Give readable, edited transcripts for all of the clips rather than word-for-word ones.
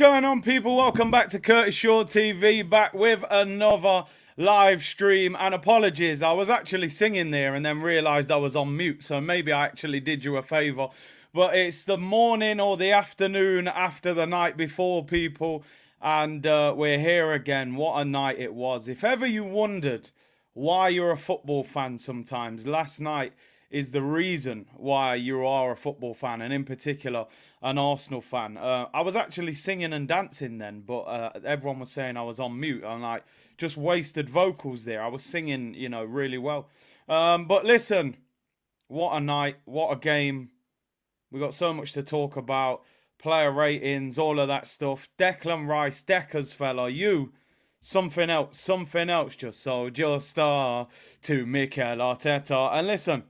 going on, people? Welcome back to Curtis Shaw TV, back with another live stream. And apologies, I was actually singing there and then realised I was on mute, so maybe I actually did you a favour. But it's the morning or the afternoon after the night before, people, and we're here again. What a night it was. If ever you wondered why you're a football fan sometimes, last night is the reason why you are a football fan, and in particular, an Arsenal fan. I was actually singing and dancing then, but everyone was saying I was on mute. I'm like, just wasted vocals there. I was singing, really well. But listen, what a night, what a game. We got so much to talk about. Player ratings, all of that stuff. Declan Rice, Decker's fella, you... something else, just sold your star to Mikel Arteta. And listen,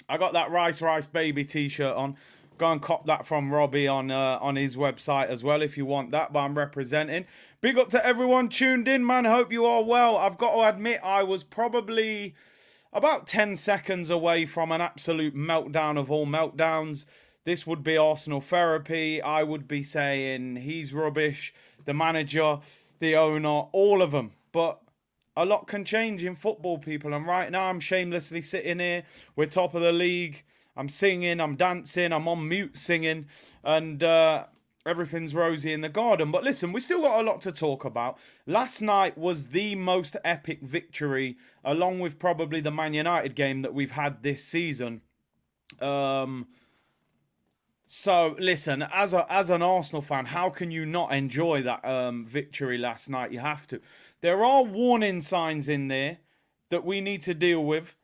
I got that Rice Baby t-shirt on. Go and cop that from Robbie on his website as well if you want that, but I'm representing. Big up to everyone tuned in, man. Hope you are well. I've got to admit, I was probably about 10 seconds away from an absolute meltdown of all meltdowns. This would be Arsenal therapy. I would be saying he's rubbish, the manager, the owner, all of them. But a lot can change in football, people. And right now, I'm shamelessly sitting here. We're top of the league. I'm singing, I'm dancing, I'm on mute singing. And everything's rosy in the garden. But listen, we still got a lot to talk about. Last night was the most epic victory, along with probably the Man United game that we've had this season. So, listen, as an Arsenal fan, how can you not enjoy that victory last night? You have to. There are warning signs in there that we need to deal with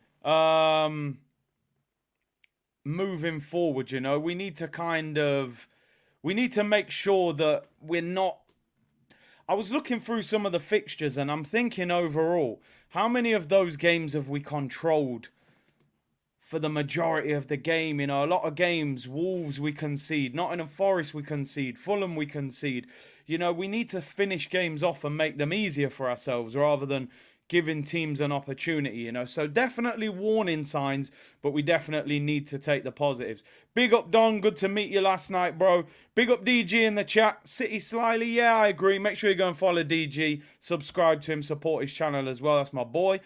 moving forward, We need to we need to make sure that we're not... I was looking through some of the fixtures and I'm thinking overall, how many of those games have we controlled for the majority of the game? A lot of games, Wolves we concede, Nottingham Forest we concede, Fulham we concede. We need to finish games off and make them easier for ourselves rather than giving teams an opportunity, So definitely warning signs, but we definitely need to take the positives. Big up Don, good to meet you last night, bro. Big up DG in the chat. City Slyly, yeah, I agree. Make sure you go and follow DG, subscribe to him, support his channel as well. That's my boy.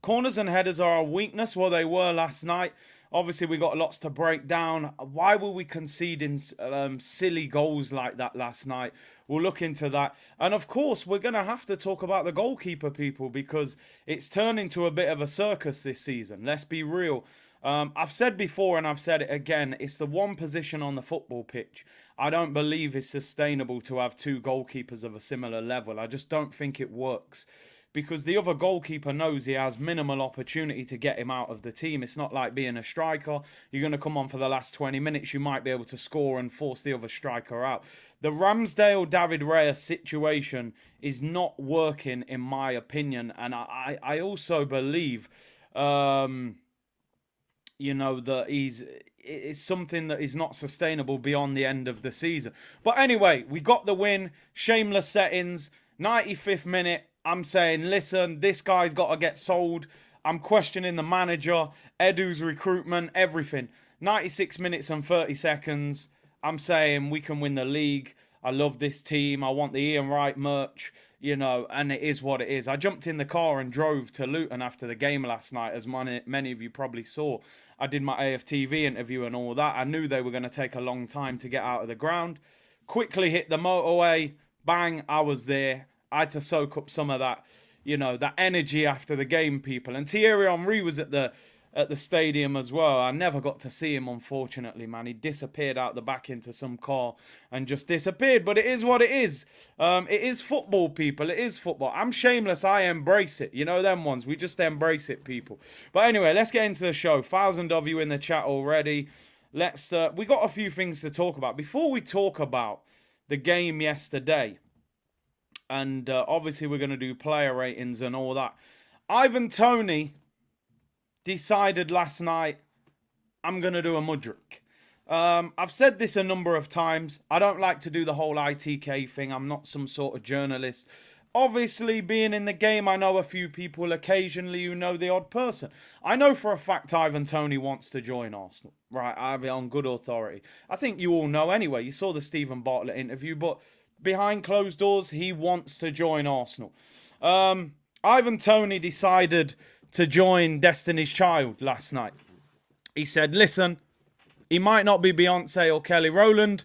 Corners and headers are our weakness. Well, they were last night. Obviously, we got lots to break down. Why were we conceding silly goals like that last night? We'll look into that. And of course, we're going to have to talk about the goalkeeper, people, because it's turned into a bit of a circus this season. Let's be real. I've said before and I've said it again, it's the one position on the football pitch I don't believe it's sustainable to have two goalkeepers of a similar level. I just don't think it works. Because the other goalkeeper knows he has minimal opportunity to get him out of the team. It's not like being a striker. You're going to come on for the last 20 minutes. You might be able to score and force the other striker out. The Ramsdale-David Raya situation is not working, in my opinion. And I also believe, that it's something that is not sustainable beyond the end of the season. But anyway, we got the win. Shameless settings. 95th minute. I'm saying, listen, this guy's got to get sold. I'm questioning the manager, Edu's recruitment, everything. 96 minutes and 30 seconds. I'm saying we can win the league. I love this team. I want the Ian Wright merch, and it is what it is. I jumped in the car and drove to Luton after the game last night, as many of you probably saw. I did my AFTV interview and all that. I knew they were going to take a long time to get out of the ground. Quickly hit the motorway. Bang, I was there. I had to soak up some of that, that energy after the game, people. And Thierry Henry was at the stadium as well. I never got to see him, unfortunately, man. He disappeared out the back into some car and just disappeared. But it is what it is. It is football, people. It is football. I'm shameless. I embrace it. Them ones. We just embrace it, people. But anyway, let's get into the show. 1,000 of you in the chat already. We got a few things to talk about. Before we talk about the game yesterday, and obviously we're going to do player ratings and all that. Ivan Toney decided last night, I'm going to do a Mudryk. I've said this a number of times. I don't like to do the whole ITK thing. I'm not some sort of journalist. Obviously, being in the game, I know a few people occasionally who know the odd person. I know for a fact Ivan Toney wants to join Arsenal. Right, I have it on good authority. I think you all know anyway. You saw the Stephen Bartlett interview, but behind closed doors, he wants to join Arsenal. Ivan Toney decided to join Destiny's Child last night. He said, listen, he might not be Beyonce or Kelly Rowland,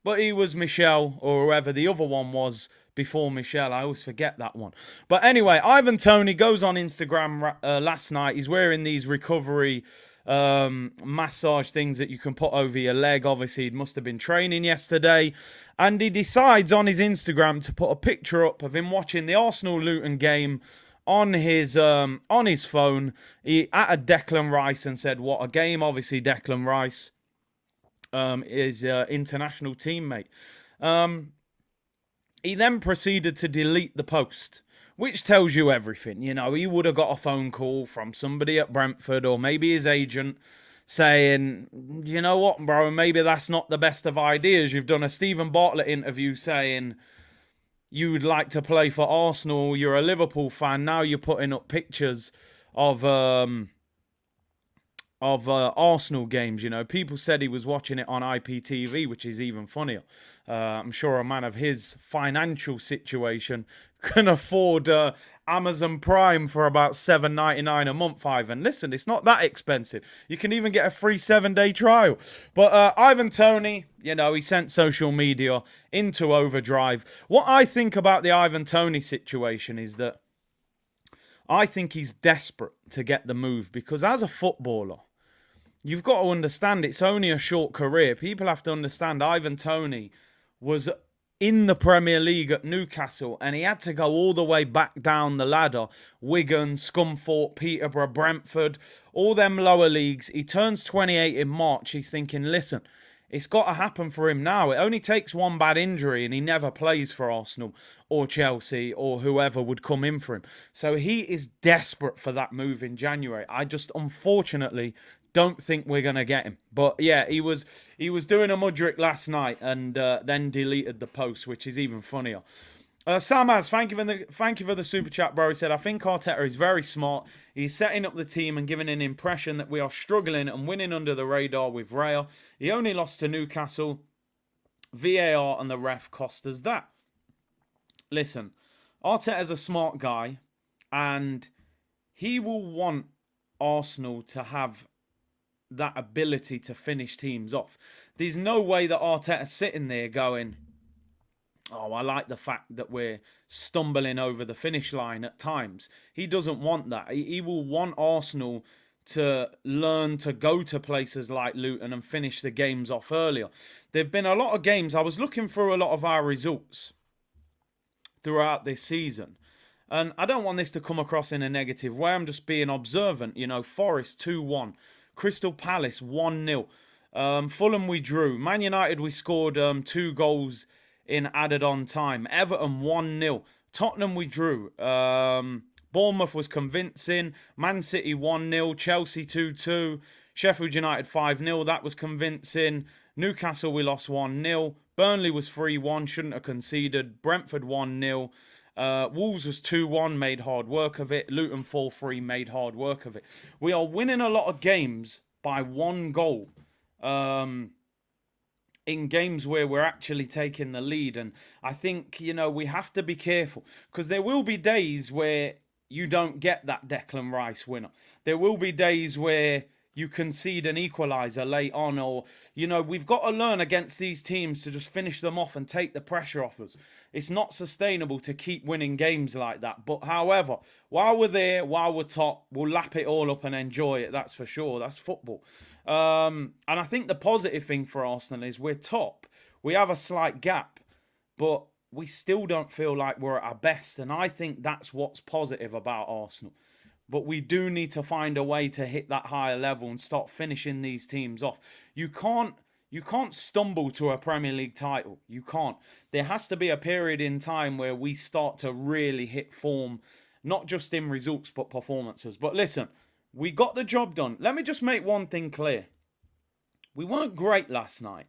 but he was Michelle or whoever the other one was before Michelle. I always forget that one. But anyway, Ivan Toney goes on Instagram last night. He's wearing these recovery massage things that you can put over your leg. Obviously, he must have been training yesterday. And he decides on his Instagram to put a picture up of him watching the Arsenal-Luton game on his phone. He added Declan Rice and said, what a game. Obviously, Declan Rice is international teammate. He then proceeded to delete the post, which tells you everything. You know, he would have got a phone call from somebody at Brentford or maybe his agent saying, you know what, bro, maybe that's not the best of ideas. You've done a Stephen Bartlett interview saying you would like to play for Arsenal. You're a Liverpool fan. Now you're putting up pictures of Arsenal games. You know, people said he was watching it on IPTV, which is even funnier. I'm sure a man of his financial situation can afford Amazon Prime for about $7.99 a month, Ivan. Listen, it's not that expensive. You can even get a free 7-day trial. But Ivan Toney, you know, he sent social media into overdrive. What I think about the Ivan Toney situation is that I think he's desperate to get the move, because as a footballer, you've got to understand it's only a short career. People have to understand Ivan Toney was in the Premier League at Newcastle and he had to go all the way back down the ladder. Wigan, Scunthorpe, Peterborough, Brentford, all them lower leagues. He turns 28 in March. He's thinking, listen, it's got to happen for him now. It only takes one bad injury and he never plays for Arsenal or Chelsea or whoever would come in for him. So he is desperate for that move in January. I just, unfortunately, don't think we're going to get him. But yeah, he was doing a Mudryk last night and then deleted the post, which is even funnier. Samaz, thank you for the super chat, bro. He said, I think Arteta is very smart. He's setting up the team and giving an impression that we are struggling and winning under the radar with Raya. He only lost to Newcastle. VAR and the ref cost us that. Listen, Arteta's a smart guy and he will want Arsenal to have that ability to finish teams off. There's no way that Arteta's sitting there going, oh, I like the fact that we're stumbling over the finish line at times. He doesn't want that. He will want Arsenal to learn to go to places like Luton and finish the games off earlier. There have been a lot of games. I was looking through a lot of our results throughout this season. And I don't want this to come across in a negative way. I'm just being observant. You know, Forest 2-1. Crystal Palace 1-0. Fulham we drew. Man United we scored 2 goals in added on time. Everton 1-0. Tottenham we drew. Bournemouth was convincing. Man City 1-0. Chelsea 2-2. Sheffield United 5-0. That was convincing. Newcastle we lost 1-0. Burnley was 3-1. Shouldn't have conceded. Brentford 1-0. Wolves was 2-1, made hard work of it. Luton 4-3, made hard work of it. We are winning a lot of games by 1 goal in games where we're actually taking the lead. And I think, you know, we have to be careful because there will be days where you don't get that Declan Rice winner. There will be days where you concede an equaliser late on, or, you know, we've got to learn against these teams to just finish them off and take the pressure off us. It's not sustainable to keep winning games like that. But however, while we're there, while we're top, we'll lap it all up and enjoy it. That's for sure. That's football. And I think the positive thing for Arsenal is we're top. We have a slight gap, but we still don't feel like we're at our best. And I think that's what's positive about Arsenal. But we do need to find a way to hit that higher level and start finishing these teams off. You can't stumble to a Premier League title. You can't. There has to be a period in time where we start to really hit form, not just in results, but performances. But listen, we got the job done. Let me just make one thing clear. We weren't great last night,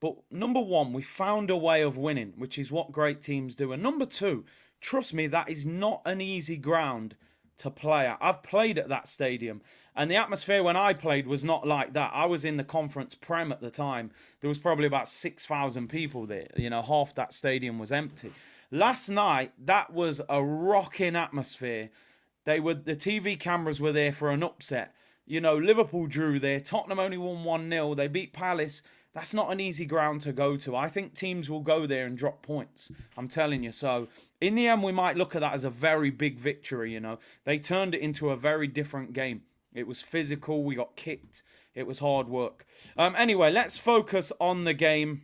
But number one, we found a way of winning, which is what great teams do. And number two, trust me, that is not an easy ground to play at. I've played at that stadium, and the atmosphere when I played was not like that. I was in the Conference Prem at the time. There was probably about 6,000 people there. You know, half that stadium was empty. Last night, that was a rocking atmosphere. The TV cameras were there for an upset. You know, Liverpool drew there. Tottenham only won 1-0. They beat Palace. That's not an easy ground to go to. I think teams will go there and drop points. I'm telling you. So, in the end, we might look at that as a very big victory, you know. They turned it into a very different game. It was physical. We got kicked. It was hard work. Anyway, let's focus on the game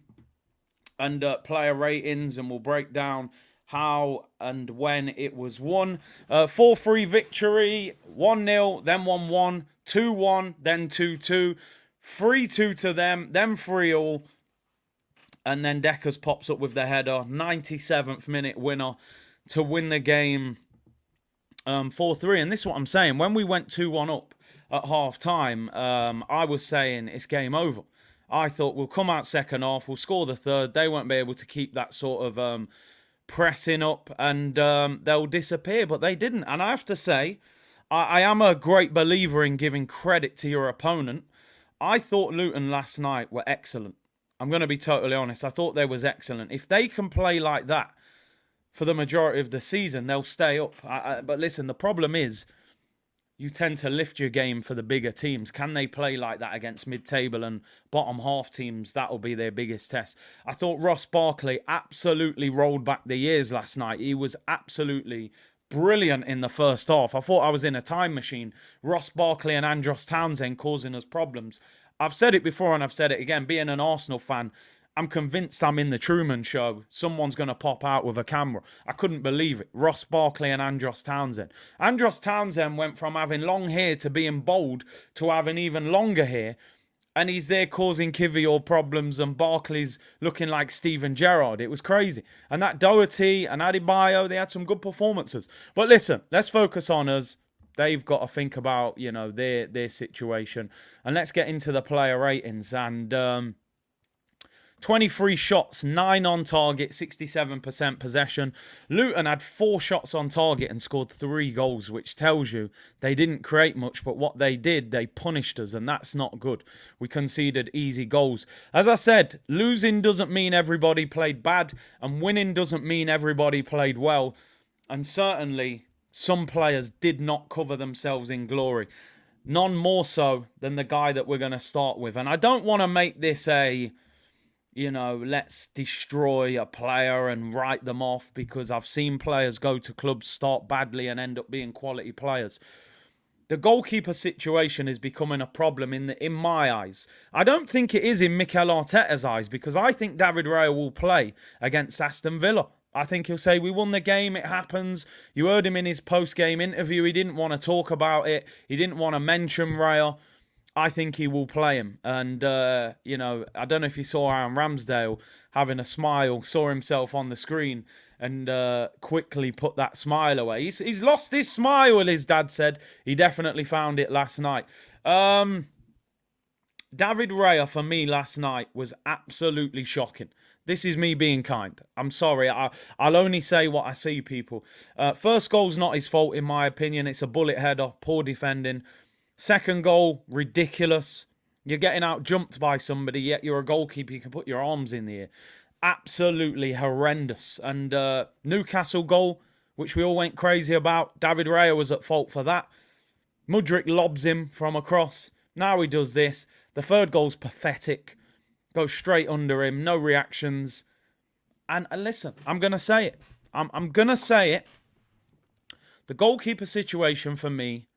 and player ratings, and we'll break down how and when it was won. 4-3 victory, 1-0, then 1-1, 2-1, then 2-2, 3-2 to them, then 3-3, and then Deckers pops up with the header, 97th minute winner to win the game 4-3. And this is what I'm saying. When we went 2-1 up at half-time, I was saying it's game over. I thought we'll come out second half, we'll score the third. They won't be able to keep that sort of pressing up, and they'll disappear, but they didn't. And I have to say, I am a great believer in giving credit to your opponent. I thought Luton last night were excellent. I'm going to be totally honest. I thought they was excellent. If they can play like that for the majority of the season, they'll stay up. But listen, the problem is you tend to lift your game for the bigger teams. Can they play like that against mid-table and bottom half teams? That'll be their biggest test. I thought Ross Barkley absolutely rolled back the years last night. He was absolutely brilliant in the first half. I thought I was in a time machine. Ross Barkley and Andros Townsend causing us problems. I've said it before and I've said it again. Being an Arsenal fan, I'm convinced I'm in the Truman Show. Someone's going to pop out with a camera. I couldn't believe it. Ross Barkley and Andros Townsend. Andros Townsend went from having long hair to being bald to having even longer hair. And he's there causing Kivior problems, and Barkley's looking like Steven Gerrard. It was crazy. And that Doherty and Adebayo, they had some good performances. But listen, let's focus on us. They've got to think about, you know, their situation. And let's get into the player ratings. And 23 shots, 9 on target, 67% possession. Luton had 4 shots on target and scored 3 goals, which tells you they didn't create much, but what they did, they punished us, and that's not good. We conceded easy goals. As I said, losing doesn't mean everybody played bad, and winning doesn't mean everybody played well. And certainly, some players did not cover themselves in glory. None more so than the guy that we're going to start with. And I don't want to make this a, you know, let's destroy a player and write them off, because I've seen players go to clubs, start badly and end up being quality players. The goalkeeper situation is becoming a problem in my eyes. I don't think it is in Mikel Arteta's eyes, because I think David Raya will play against Aston Villa. I think he'll say, we won the game, it happens. You heard him in his post-game interview. He didn't want to talk about it. He didn't want to mention Raya. I think he will play him. And, you know, I don't know if you saw Aaron Ramsdale having a smile, saw himself on the screen and quickly put that smile away. He's lost his smile, his dad said. He definitely found it last night. David Raya, for me, last night was absolutely shocking. This is me being kind. I'm sorry. I'll only say what I see, people. First goal's not his fault, in my opinion. It's a bullet header, poor defending. Second goal, ridiculous. You're getting out jumped by somebody, yet you're a goalkeeper. You can put your arms in the air. Absolutely horrendous. And Newcastle goal, which we all went crazy about. David Raya was at fault for that. Mudryk lobs him from across. Now he does this. The third goal's pathetic. Goes straight under him. No reactions. And listen, I'm going to say it. I'm going to say it. The goalkeeper situation for me,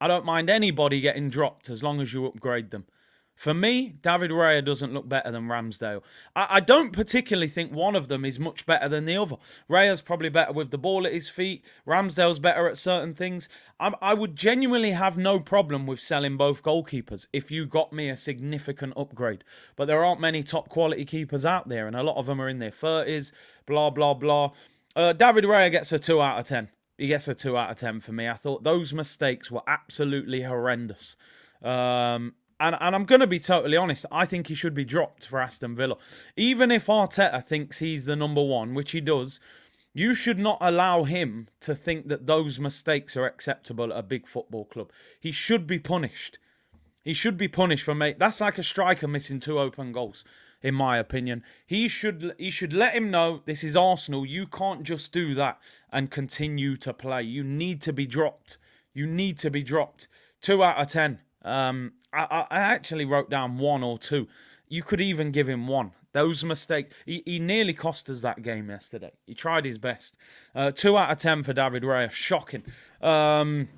I don't mind anybody getting dropped as long as you upgrade them. For me, David Raya doesn't look better than Ramsdale. I don't particularly think one of them is much better than the other. Raya's probably better with the ball at his feet. Ramsdale's better at certain things. I would genuinely have no problem with selling both goalkeepers if you got me a significant upgrade. But there aren't many top quality keepers out there, and a lot of them are in their 30s, blah, blah, blah. David Raya gets a 2 out of 10. He gets a 2 out of 10 for me. I thought those mistakes were absolutely horrendous. And I'm going to be totally honest, I think he should be dropped for Aston Villa. Even if Arteta thinks he's the number one, which he does, you should not allow him to think that those mistakes are acceptable at a big football club. He should be punished. He should be punished for that's like a striker missing 2 open goals, in my opinion. He should let him know this is Arsenal. You can't just do that and continue to play. You need to be dropped. You need to be dropped. 2 out of 10. I actually wrote down 1 or 2. You could even give him 1. Those mistakes, he nearly cost us that game yesterday. He tried his best. 2 out of 10 for David Raya. Shocking. But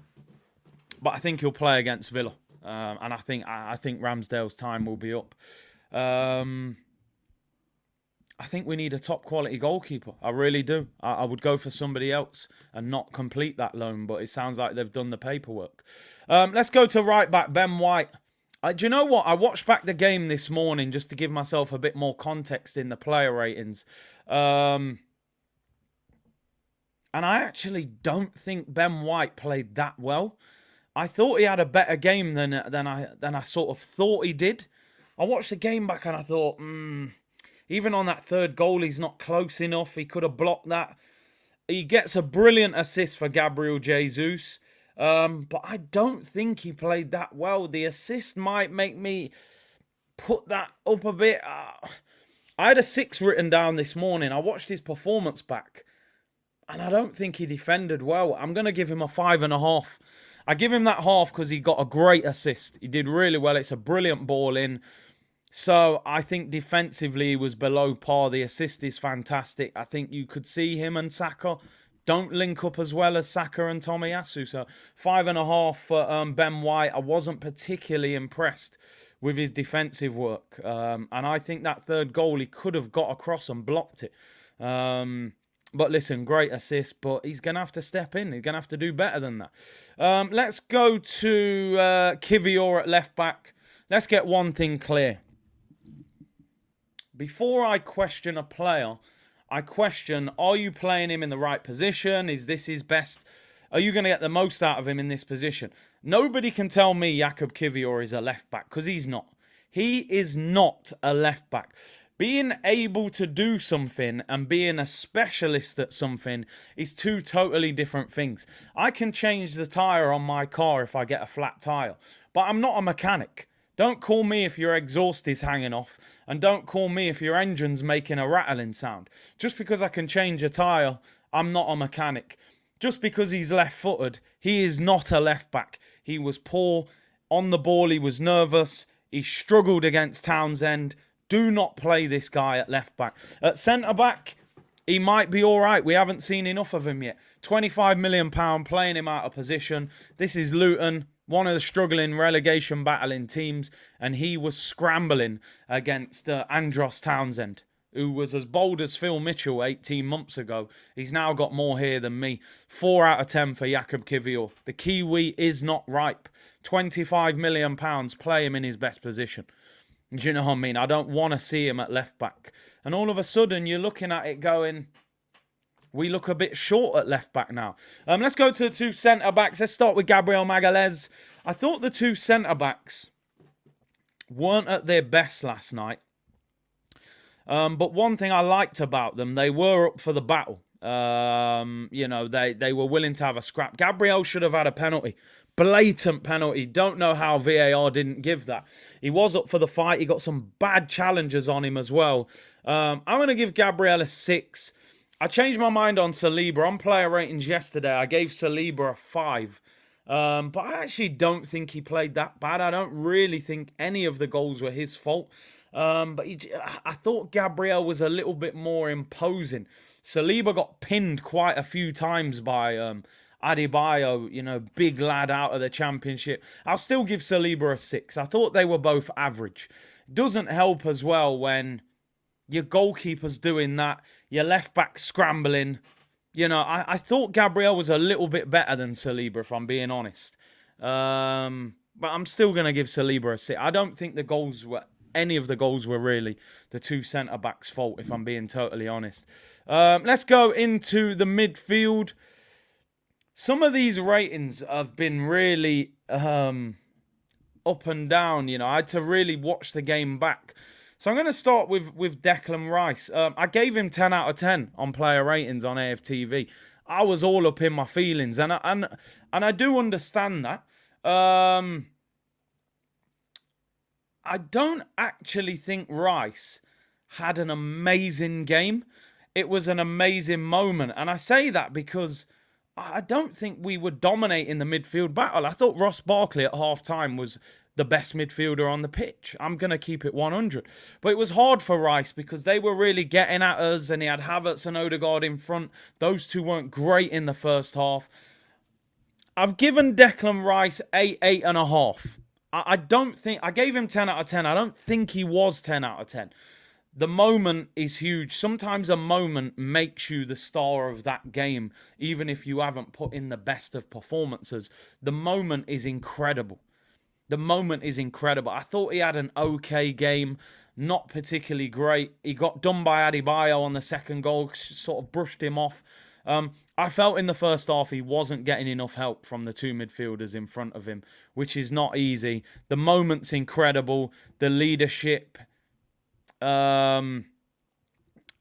I think he'll play against Villa. And I think Ramsdale's time will be up. I think we need a top quality goalkeeper. I really do. I would go for somebody else and not complete that loan, but it sounds like they've done the paperwork. Let's go to right back, Ben White. Do you know what? I watched back the game this morning just to give myself a bit more context in the player ratings. And I actually don't think Ben White played that well. I thought he had a better game than I sort of thought he did. I watched the game back and I thought, even on that third goal, he's not close enough. He could have blocked that. He gets a brilliant assist for Gabriel Jesus. But I don't think he played that well. The assist might make me put that up a bit. I had a 6 written down this morning. I watched his performance back. And I don't think he defended well. I'm going to give him a 5.5. I give him that half because he got a great assist. He did really well. It's a brilliant ball in. So I think defensively he was below par. The assist is fantastic. I think you could see him and Saka don't link up as well as Saka and Tomiyasu. So 5.5 for Ben White. I wasn't particularly impressed with his defensive work. And I think that third goal he could have got across and blocked it. But listen, great assist, but he's going to have to step in. He's going to have to do better than that. Let's go to Kivior at left back. Let's get one thing clear. Before I question a player, I question, are you playing him in the right position? Is this his best? Are you going to get the most out of him in this position? Nobody can tell me Jakub Kivior is a left back, because he's not. He is not a left back. Being able to do something and being a specialist at something is 2 totally different things. I can change the tyre on my car if I get a flat tyre, but I'm not a mechanic. Don't call me if your exhaust is hanging off, and don't call me if your engine's making a rattling sound. Just because I can change a tyre, I'm not a mechanic. Just because he's left-footed, he is not a left-back. He was poor. On the ball, he was nervous. He struggled against Townsend. Do not play this guy at left-back. At centre-back, he might be all right. We haven't seen enough of him yet. £25 million playing him out of position. This is Luton, one of the struggling relegation battling teams, and he was scrambling against Andros Townsend, who was as bold as Phil Mitchell 18 months ago. He's now got more here than me. 4 out of 10 for Jakub Kivior. The Kiwi is not ripe. £25 million, play him in his best position. Do you know what I mean? I don't want to see him at left back. And all of a sudden, you're looking at it going, we look a bit short at left back now. Let's go to the 2 centre-backs. Let's start with Gabriel Magalhaes. I thought the 2 centre-backs weren't at their best last night. But one thing I liked about them, they were up for the battle. You know, they were willing to have a scrap. Gabriel should have had a penalty. Blatant penalty. Don't know how VAR didn't give that. He was up for the fight. He got some bad challenges on him as well. I'm going to give Gabriel a 6. I changed my mind on Saliba. On player ratings yesterday, I gave Saliba a 5. But I actually don't think he played that bad. I don't really think any of the goals were his fault. But I thought Gabriel was a little bit more imposing. Saliba got pinned quite a few times by Adebayo, you know, big lad out of the Championship. I'll still give Saliba a 6. I thought they were both average. Doesn't help as well when your goalkeeper's doing that, your left back scrambling. You know, I thought Gabriel was a little bit better than Saliba, if I'm being honest. But I'm still going to give Saliba a 6. I don't think any of the goals were really the 2 centre-backs' fault, if I'm being totally honest. Let's go into the midfield. Some of these ratings have been really up and down. You know, I had to really watch the game back. So I'm going to start with Declan Rice. I gave him 10 out of 10 on player ratings on AFTV. I was all up in my feelings, and I do understand that. I don't actually think Rice had an amazing game. It was an amazing moment, and I say that because I don't think we were dominating the midfield battle. I thought Ross Barkley at half-time was the best midfielder on the pitch. I'm going to keep it 100. But it was hard for Rice because they were really getting at us, and he had Havertz and Odegaard in front. Those two weren't great in the first half. I've given Declan Rice 8.5. I don't think... I gave him 10 out of 10. I don't think he was 10 out of 10. The moment is huge. Sometimes a moment makes you the star of that game, even if you haven't put in the best of performances. The moment is incredible. The moment is incredible. I thought he had an okay game, not particularly great. He got done by Adebayo on the second goal, sort of brushed him off. I felt in the first half he wasn't getting enough help from the two midfielders in front of him, which is not easy. The moment's incredible. The leadership... and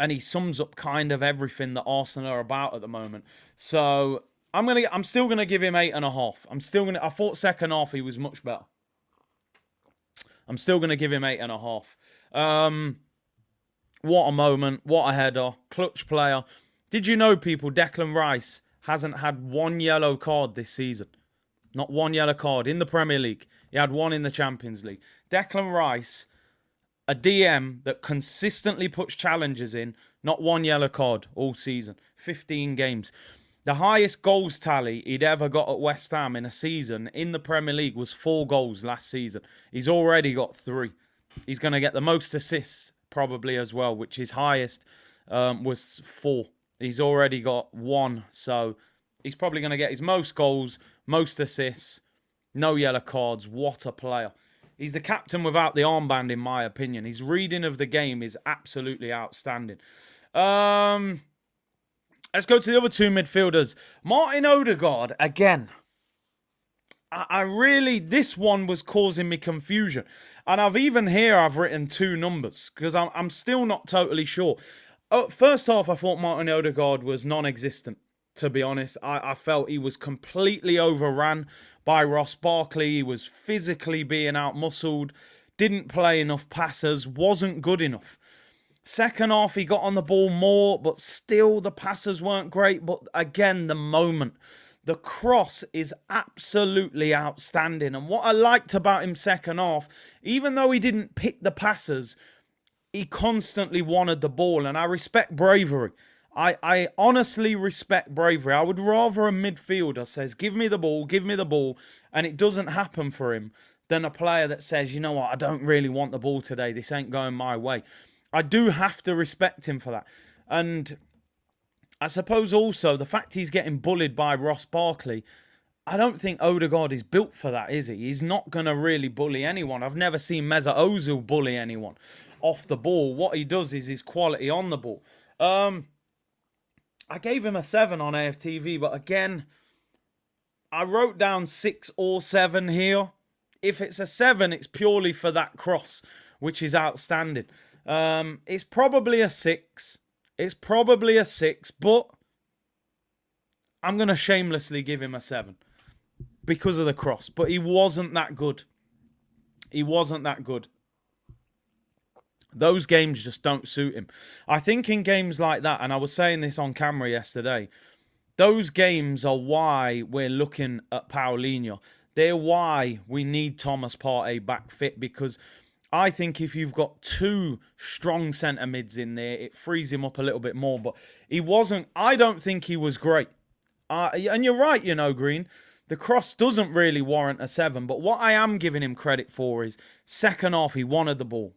he sums up kind of everything that Arsenal are about at the moment. So I'm still gonna give him 8.5. I thought second half he was much better. I'm still gonna give him 8.5. What a moment! What a header! Clutch player. Did you know, people? Declan Rice hasn't had one yellow card this season. Not one yellow card in the Premier League. He had one in the Champions League. Declan Rice, a DM that consistently puts challenges in, not one yellow card all season. 15 games. The highest goals tally he'd ever got at West Ham in a season in the Premier League was 4 goals last season. He's already got 3. He's going to get the most assists probably as well, which his highest was 4. He's already got 1, so he's probably going to get his most goals, most assists, no yellow cards. What a player. He's the captain without the armband, in my opinion. His reading of the game is absolutely outstanding. Let's go to the other two midfielders. Martin Odegaard, again. I really, this one was causing me confusion. And I've written 2 numbers because I'm still not totally sure. First half, I thought Martin Odegaard was non-existent, to be honest. I felt he was completely overran by Ross Barkley. He was physically being out-muscled, didn't play enough passes, wasn't good enough. Second half, he got on the ball more, but still the passes weren't great. But again, the moment, the cross is absolutely outstanding. And what I liked about him second half, even though he didn't pick the passes, he constantly wanted the ball. And I respect bravery. I honestly respect bravery. I would rather a midfielder says, give me the ball, and it doesn't happen for him, than a player that says, you know what, I don't really want the ball today. This ain't going my way. I do have to respect him for that. And I suppose also the fact he's getting bullied by Ross Barkley, I don't think Odegaard is built for that, is he? He's not going to really bully anyone. I've never seen Mesut Ozil bully anyone off the ball. What he does is his quality on the ball. I gave him a 7 on AFTV, but again, I wrote down 6 or 7 here. If it's a 7, it's purely for that cross, which is outstanding. It's probably a 6. But I'm going to shamelessly give him a 7 because of the cross. But he wasn't that good. Those games just don't suit him. I think in games like that, and I was saying this on camera yesterday, those games are why we're looking at Paulinho. They're why we need Thomas Partey back fit, because I think if you've got 2 strong centre mids in there, it frees him up a little bit more. But he wasn't, I don't think he was great. And you're right, you know, Green. The cross doesn't really warrant a 7, but what I am giving him credit for is second half, he wanted the ball.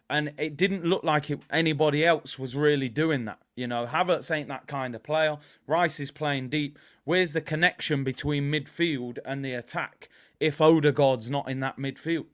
And it didn't look like anybody else was really doing that. You know, Havertz ain't that kind of player. Rice is playing deep. Where's the connection between midfield and the attack if Odegaard's not in that midfield?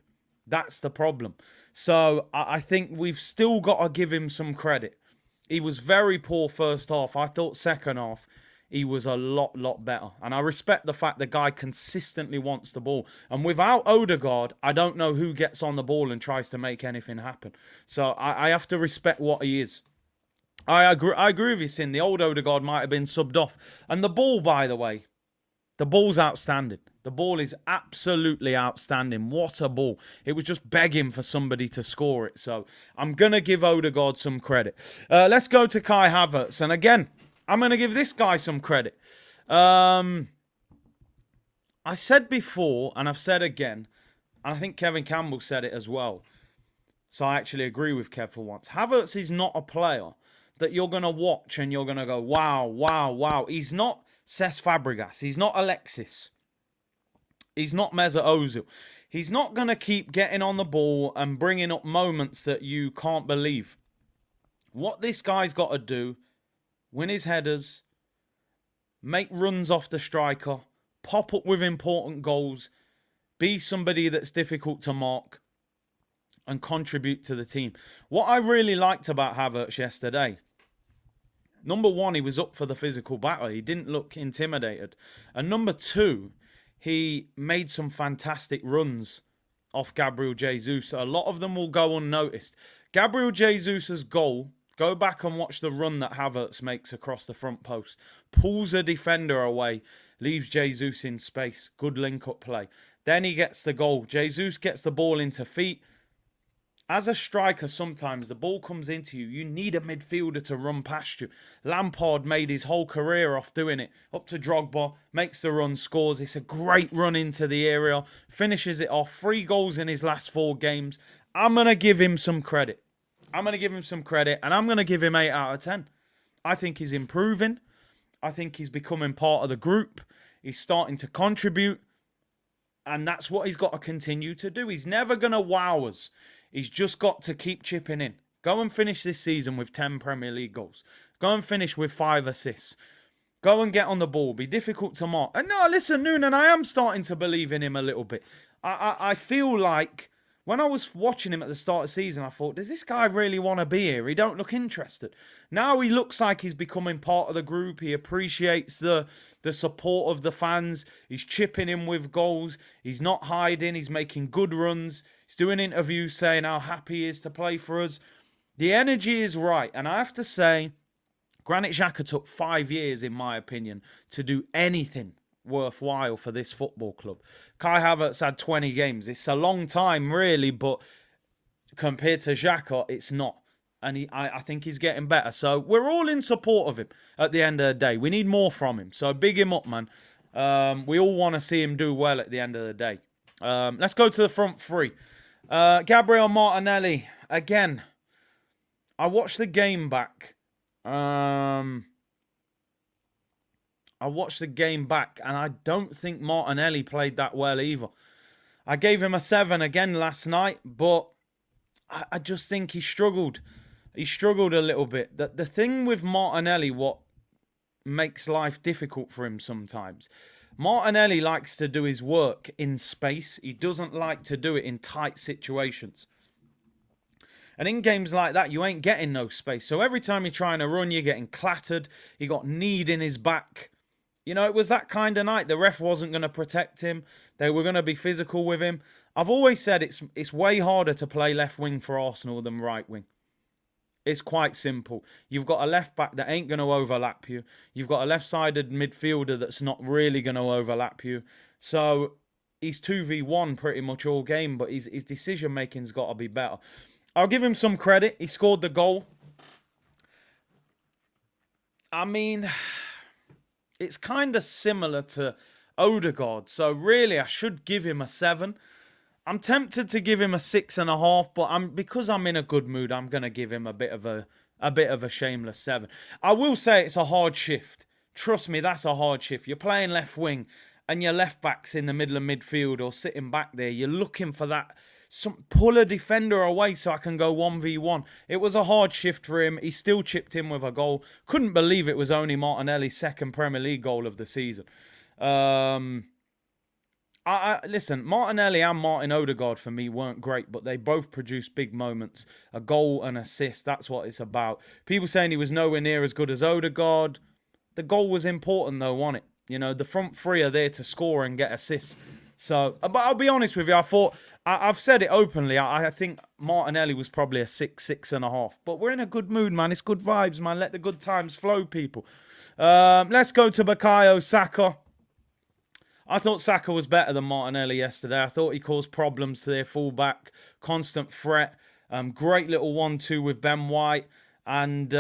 That's the problem. So I think we've still got to give him some credit. He was very poor first half. I thought second half, he was a lot better. And I respect the fact the guy consistently wants the ball. And without Odegaard, I don't know who gets on the ball and tries to make anything happen. So I have to respect what he is. I agree with you, Sin. The old Odegaard might have been subbed off. And the ball, by the way, the ball's outstanding. The ball is absolutely outstanding. What a ball. It was just begging for somebody to score it. So I'm going to give Odegaard some credit. Let's go to Kai Havertz. And again, I'm going to give this guy some credit. I said before, and I've said again, and I think Kevin Campbell said it as well. So I actually agree with Kev for once. Havertz is not a player that you're going to watch and you're going to go, wow, wow, wow. He's not Cesc Fabregas. He's not Alexis. He's not Mesut Ozil. He's not going to keep getting on the ball and bringing up moments that you can't believe. What this guy's got to do, win his headers, make runs off the striker, pop up with important goals, be somebody that's difficult to mark, and contribute to the team. What I really liked about Havertz yesterday, number one, he was up for the physical battle. He didn't look intimidated. And number two, he made some fantastic runs off Gabriel Jesus. A lot of them will go unnoticed. Gabriel Jesus' goal, go back and watch the run that Havertz makes across the front post. Pulls a defender away, leaves Jesus in space. Good link-up play. Then he gets the goal. Jesus gets the ball into feet. As a striker, sometimes the ball comes into you. You need a midfielder to run past you. Lampard made his whole career off doing it. Up to Drogba, makes the run, scores. It's a great run into the area. Finishes it off. 3 goals in his last 4 games. I'm going to give him some credit. And I'm going to give him 8 out of 10. I think he's improving. I think he's becoming part of the group. He's starting to contribute. And that's what he's got to continue to do. He's never going to wow us. He's just got to keep chipping in. Go and finish this season with 10 Premier League goals. Go and finish with 5 assists. Go and get on the ball. Be difficult to mark. And no, listen, Noonan, I am starting to believe in him a little bit. I feel like when I was watching him at the start of the season, I thought, does this guy really want to be here? He don't look interested. Now he looks like he's becoming part of the group. He appreciates the support of the fans. He's chipping in with goals. He's not hiding. He's making good runs. He's doing interviews saying how happy he is to play for us. The energy is right. And I have to say, Granit Xhaka took 5 years, in my opinion, to do anything worthwhile for this football club. Kai Havertz had 20 games. It's a long time, really, but compared to Xhaka, it's not. And I think he's getting better. So we're all in support of him at the end of the day. We need more from him. So big him up, man. We all want to see him do well at the end of the day. Let's go to the front three. Gabriel Martinelli. Again, I watched the game back. And I don't think Martinelli played that well either. I gave him a 7 again last night, but I just think he struggled. He struggled a little bit. The thing with Martinelli, what makes life difficult for him sometimes, Martinelli likes to do his work in space. He doesn't like to do it in tight situations. And in games like that, you ain't getting no space. So every time you're trying to run, you're getting clattered. He got kneed in his back. You know, it was that kind of night. The ref wasn't going to protect him. They were going to be physical with him. I've always said it's way harder to play left wing for Arsenal than right wing. It's quite simple. You've got a left back that ain't going to overlap you. You've got a left-sided midfielder that's not really going to overlap you. So he's 2v1 pretty much all game, but his decision-making's got to be better. I'll give him some credit. He scored the goal. I mean, it's kind of similar to Odegaard. So really, I should give him a 7. I'm tempted to give him a 6.5, but because I'm in a good mood, I'm going to give him a bit of a shameless 7. I will say it's a hard shift. Trust me, that's a hard shift. You're playing left wing and your left back's in the middle of midfield or sitting back there. You're looking for that. Pull a defender away so I can go 1v1. It was a hard shift for him. He still chipped in with a goal. Couldn't believe it was only Martinelli's second Premier League goal of the season. Listen, Martinelli and Martin Odegaard for me weren't great, but they both produced big moments. A goal and assist, that's what it's about. People saying he was nowhere near as good as Odegaard. The goal was important though, wasn't it? You know, the front three are there to score and get assists. So, but I'll be honest with you, I've said it openly. I think Martinelli was probably a 6.5. But we're in a good mood, man. It's good vibes, man. Let the good times flow, people. Let's go to Bukayo Saka. I thought Saka was better than Martinelli yesterday. I thought he caused problems to their fullback. Constant threat. Great little 1-2 with Ben White. And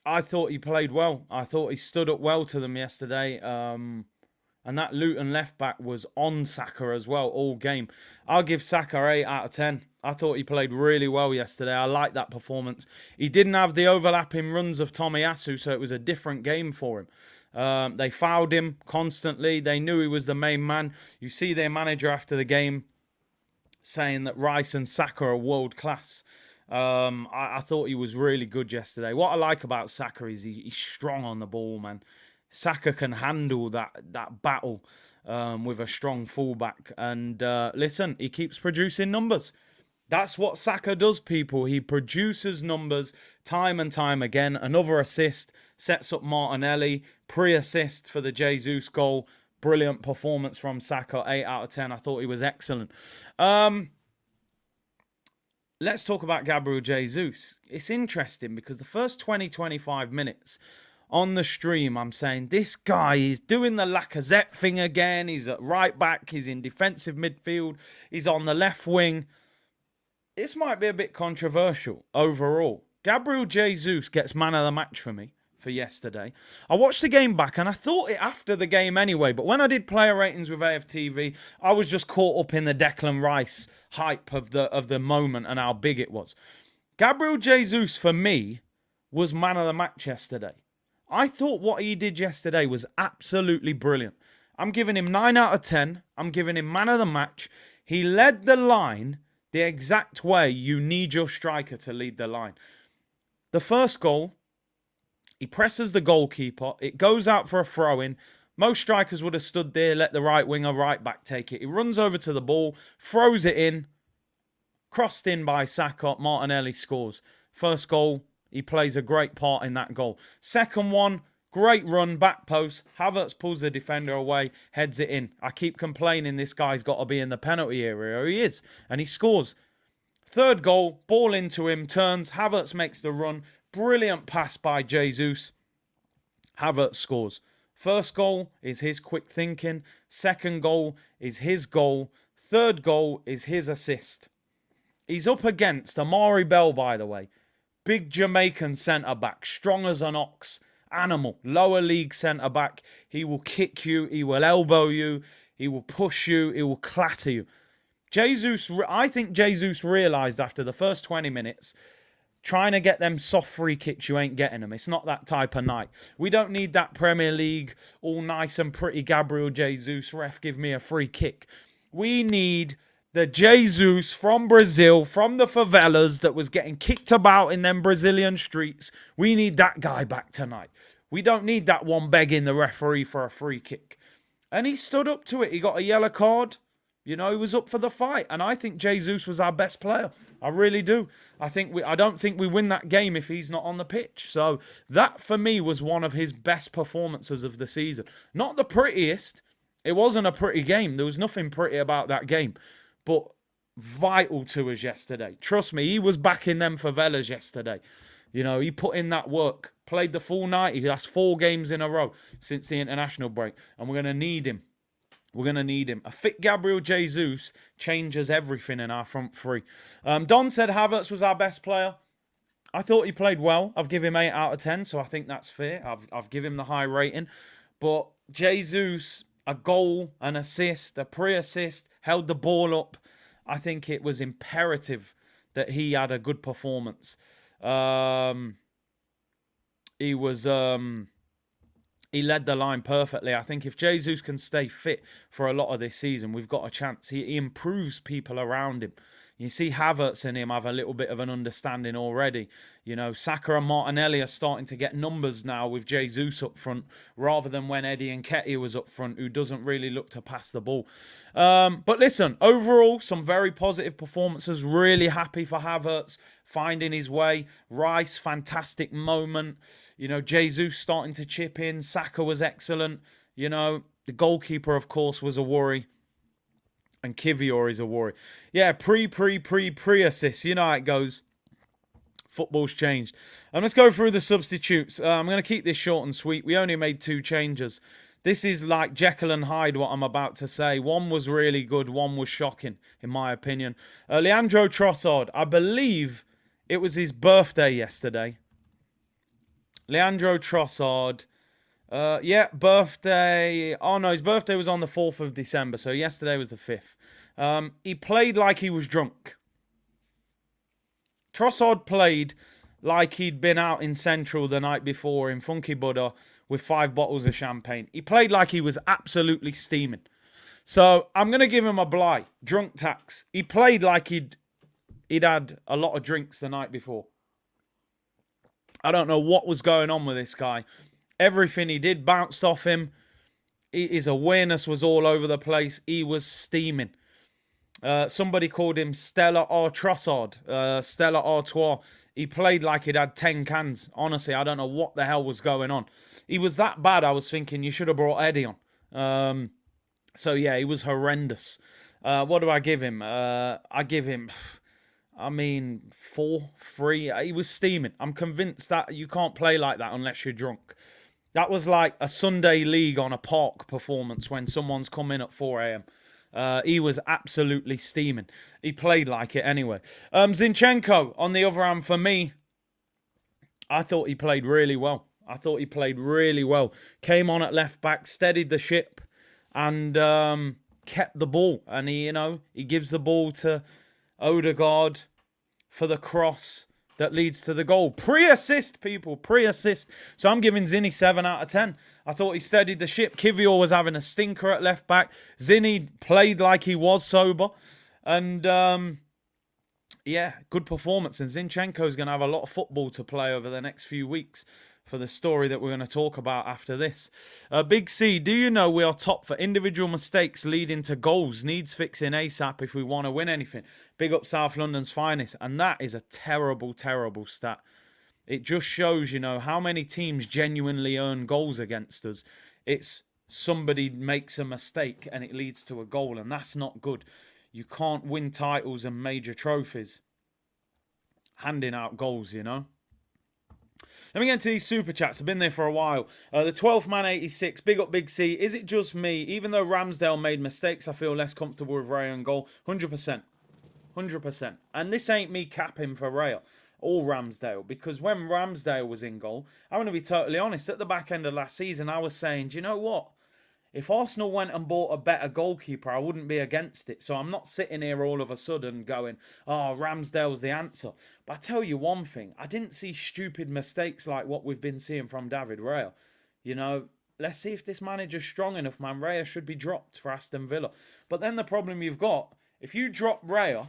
I thought he played well. I thought he stood up well to them yesterday. And that Luton left-back was on Saka as well all game. I'll give Saka 8 out of 10. I thought he played really well yesterday. I liked that performance. He didn't have the overlapping runs of Tomiyasu, so it was a different game for him. They fouled him constantly. They knew he was the main man. You see their manager after the game saying that Rice and Saka are world class. I thought he was really good yesterday. What I like about Saka is he's strong on the ball, man. Saka can handle that battle with a strong fullback. And listen, he keeps producing numbers. That's what Saka does, people. He produces numbers time and time again. Another assist, sets up Martinelli. Pre-assist for the Jesus goal. Brilliant performance from Saka, 8 out of 10. I thought he was excellent. Let's talk about Gabriel Jesus. It's interesting because the first 20-25 minutes on the stream, I'm saying, this guy is doing the Lacazette thing again. He's at right back. He's in defensive midfield. He's on the left wing. This might be a bit controversial overall. Gabriel Jesus gets man of the match for me for yesterday. I watched the game back and I thought it after the game anyway. But when I did player ratings with AFTV, I was just caught up in the Declan Rice hype of the moment and how big it was. Gabriel Jesus, for me, was man of the match yesterday. I thought what he did yesterday was absolutely brilliant. I'm giving him 9 out of 10. I'm giving him man of the match. He led the line the exact way you need your striker to lead the line. The first goal, he presses the goalkeeper. It goes out for a throw-in. Most strikers would have stood there, let the right winger, right back take it. He runs over to the ball, throws it in, crossed in by Saka. Martinelli scores. First goal, he plays a great part in that goal. Second one, great run, back post. Havertz pulls the defender away, heads it in. I keep complaining this guy's got to be in the penalty area. He is, and he scores. Third goal, ball into him, turns. Havertz makes the run. Brilliant pass by Jesus. Havertz scores. First goal is his quick thinking. Second goal is his goal. Third goal is his assist. He's up against Amari Bell, by the way. Big Jamaican centre-back, strong as an ox, animal, lower league centre-back. He will kick you, he will elbow you, he will push you, he will clatter you. I think Jesus realised after the first 20 minutes, trying to get them soft free kicks, you ain't getting them. It's not that type of night. We don't need that Premier League, all nice and pretty Gabriel Jesus, ref, give me a free kick. We need the Jesus from Brazil, from the favelas that was getting kicked about in them Brazilian streets. We need that guy back tonight. We don't need that one begging the referee for a free kick. And he stood up to it. He got a yellow card. You know, he was up for the fight. And I think Jesus was our best player. I really do. I don't think we win that game if he's not on the pitch. So that, for me, was one of his best performances of the season. Not the prettiest. It wasn't a pretty game. There was nothing pretty about that game. But vital to us yesterday. Trust me, he was back in them favelas yesterday. You know, he put in that work. Played the full 90. That's 4 games in a row since the international break. And we're going to need him. We're going to need him. A fit Gabriel Jesus changes everything in our front three. Don said Havertz was our best player. I thought he played well. I've given him 8 out of 10, so I think that's fair. I've given him the high rating. But Jesus, a goal, an assist, a pre-assist, held the ball up. I think it was imperative that he had a good performance. He led the line perfectly. I think if Jesus can stay fit for a lot of this season, we've got a chance. He improves people around him. You see Havertz and him have a little bit of an understanding already. You know, Saka and Martinelli are starting to get numbers now with Jesus up front, rather than when Eddie Nketiah was up front, who doesn't really look to pass the ball. But listen, overall, some very positive performances. Really happy for Havertz finding his way. Rice, fantastic moment. You know, Jesus starting to chip in. Saka was excellent. You know, the goalkeeper, of course, was a worry. And Kivior is a worry. Yeah, pre-assist. You know how it goes. Football's changed. Let's go through the substitutes. I'm going to keep this short and sweet. We only made 2 changes. This is like Jekyll and Hyde, what I'm about to say. One was really good. One was shocking, in my opinion. Leandro Trossard. I believe it was his birthday yesterday. Leandro Trossard. Yeah, birthday. Oh, no, his birthday was on the 4th of December. So yesterday was the 5th. He played like he was drunk. Trossard played like he'd been out in Central the night before in Funky Buddha with 5 bottles of champagne. He played like he was absolutely steaming. So I'm going to give him a bly. Drunk tax. He played like he'd had a lot of drinks the night before. I don't know what was going on with this guy. Everything he did bounced off him. His awareness was all over the place. He was steaming. Somebody called him Stella Trossard. Stella Artois. He played like he'd had 10 cans. Honestly, I don't know what the hell was going on. He was that bad, I was thinking you should have brought Eddie on. So, yeah, he was horrendous. What do I give him? I give him, 4, 3. He was steaming. I'm convinced that you can't play like that unless you're drunk. That was like a Sunday league on a park performance when someone's come in at 4 a.m. He was absolutely steaming. He played like it anyway. Zinchenko, on the other hand, for me, I thought he played really well. Came on at left back, steadied the ship, and kept the ball. And he gives the ball to Odegaard for the cross that leads to the goal. Pre-assist, people. Pre-assist. So I'm giving Zinny 7 out of 10. I thought he steadied the ship. Kivior was having a stinker at left back. Zinny played like he was sober. And, yeah, good performance. And Zinchenko's going to have a lot of football to play over the next few weeks for the story that we're going to talk about after this. Big C, do you know we are top for individual mistakes leading to goals? Needs fixing ASAP if we want to win anything. Big up South London's finest. And that is a terrible, terrible stat. It just shows, how many teams genuinely earn goals against us. It's somebody makes a mistake and it leads to a goal, and that's not good. You can't win titles and major trophies handing out goals, Let me get into these super chats. I've been there for a while. The 12th man 86. Big up Big C. Is it just me? Even though Ramsdale made mistakes, I feel less comfortable with Raya on goal. 100%. 100%. And this ain't me capping for Raya or Ramsdale, because when Ramsdale was in goal, I'm going to be totally honest, at the back end of last season, I was saying, do you know what? If Arsenal went and bought a better goalkeeper, I wouldn't be against it. So I'm not sitting here all of a sudden going, oh, Ramsdale's the answer. But I tell you one thing, I didn't see stupid mistakes like what we've been seeing from David Raya. Let's see if this manager's strong enough, man. Raya should be dropped for Aston Villa. But then the problem you've got, if you drop Raya,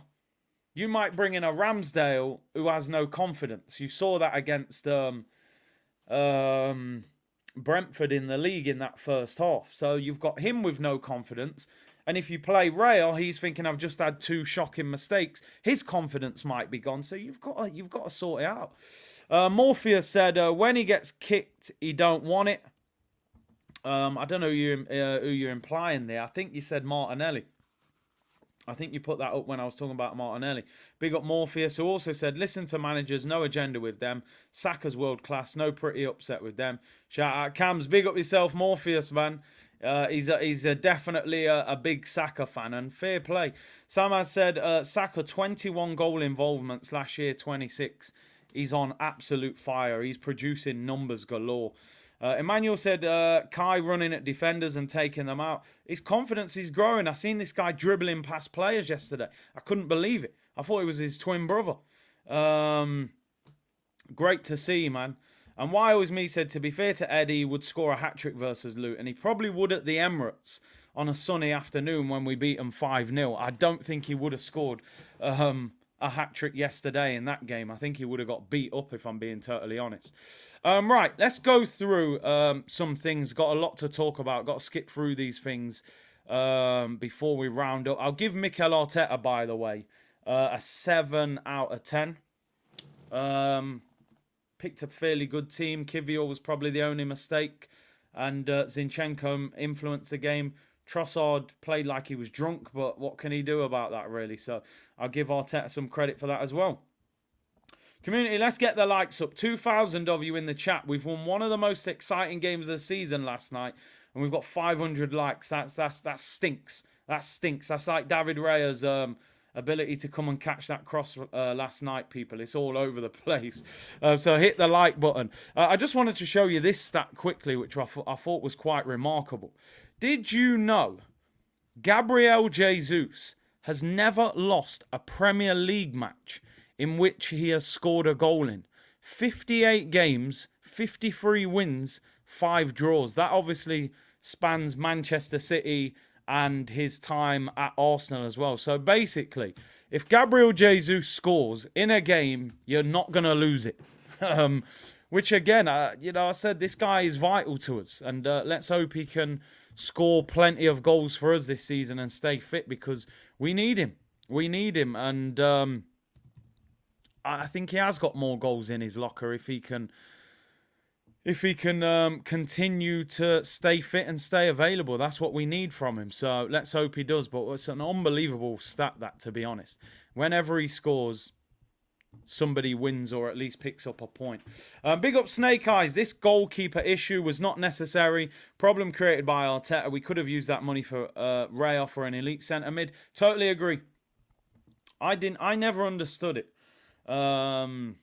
you might bring in a Ramsdale who has no confidence. You saw that against Brentford in the league in that first half. So you've got him with no confidence. And if you play Raya, he's thinking, I've just had 2 shocking mistakes. His confidence might be gone. So you've got to sort it out. Morpheus said, when he gets kicked, he don't want it. I don't know who you're implying there. I think you said Martinelli. I think you put that up when I was talking about Martinelli. Big up Morpheus, who also said, listen to managers, no agenda with them. Saka's world class, no pretty upset with them. Shout out Cams, big up yourself, Morpheus, man. He's definitely a big Saka fan, and fair play. Sam has said, Saka 21 goal involvements last year, 26. He's on absolute fire. He's producing numbers galore. Emmanuel said, Kai running at defenders and taking them out. His confidence is growing. I seen this guy dribbling past players yesterday. I couldn't believe it. I thought it was his twin brother. Great to see, man. And Wiles Me said, to be fair to Eddie, he would score a hat-trick versus Luton. He probably would at the Emirates on a sunny afternoon when we beat them 5-0. I don't think he would have scored a hat-trick yesterday in that game. I think he would have got beat up, if I'm being totally honest. Right, let's go through some things. Got a lot to talk about. Got to skip through these things before we round up. I'll give Mikel Arteta, by the way, a 7 out of 10. Picked a fairly good team. Kivior was probably the only mistake. And Zinchenko influenced the game. Trossard played like he was drunk, but what can he do about that, really? So I'll give Arteta some credit for that as well. Community, let's get the likes up. 2,000 of you in the chat. We've won one of the most exciting games of the season last night, and we've got 500 likes. That stinks. That stinks. That's like David Raya's ability to come and catch that cross last night, people. It's all over the place. So hit the like button. I just wanted to show you this stat quickly, which I thought was quite remarkable. Did you know Gabriel Jesus has never lost a Premier League match in which he has scored a goal in? 58 games, 53 wins, 5 draws. That obviously spans Manchester City and his time at Arsenal as well. So basically, if Gabriel Jesus scores in a game, you're not going to lose it. Which again, I said this guy is vital to us. And let's hope he can score plenty of goals for us this season and stay fit, because we need him. We need him. And I think he has got more goals in his locker if he can continue to stay fit and stay available. That's what we need from him. So let's hope he does. But it's an unbelievable stat, that, to be honest. Whenever he scores, somebody wins or at least picks up a point. Big up Snake Eyes. This goalkeeper issue was not necessary. Problem created by Arteta. We could have used that money for Raya for an elite centre mid. Totally agree. I never understood it. Bringing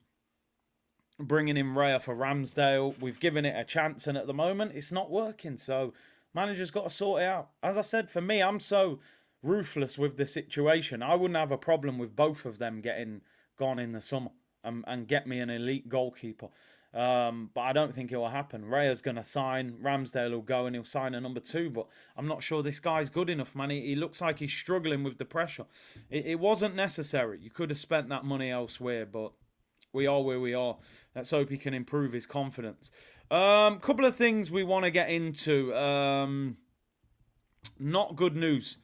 in Raya for Ramsdale. We've given it a chance, and at the moment it's not working. So manager's got to sort it out. As I said, for me, I'm so ruthless with the situation. I wouldn't have a problem with both of them getting gone in the summer and get me an elite goalkeeper. But I don't think it will happen. Raya's going to sign. Ramsdale will go and he'll sign a number 2. But I'm not sure this guy's good enough, man. He looks like he's struggling with the pressure. It wasn't necessary. You could have spent that money elsewhere, but we are where we are. Let's hope he can improve his confidence. Couple of things we want to get into. Not good news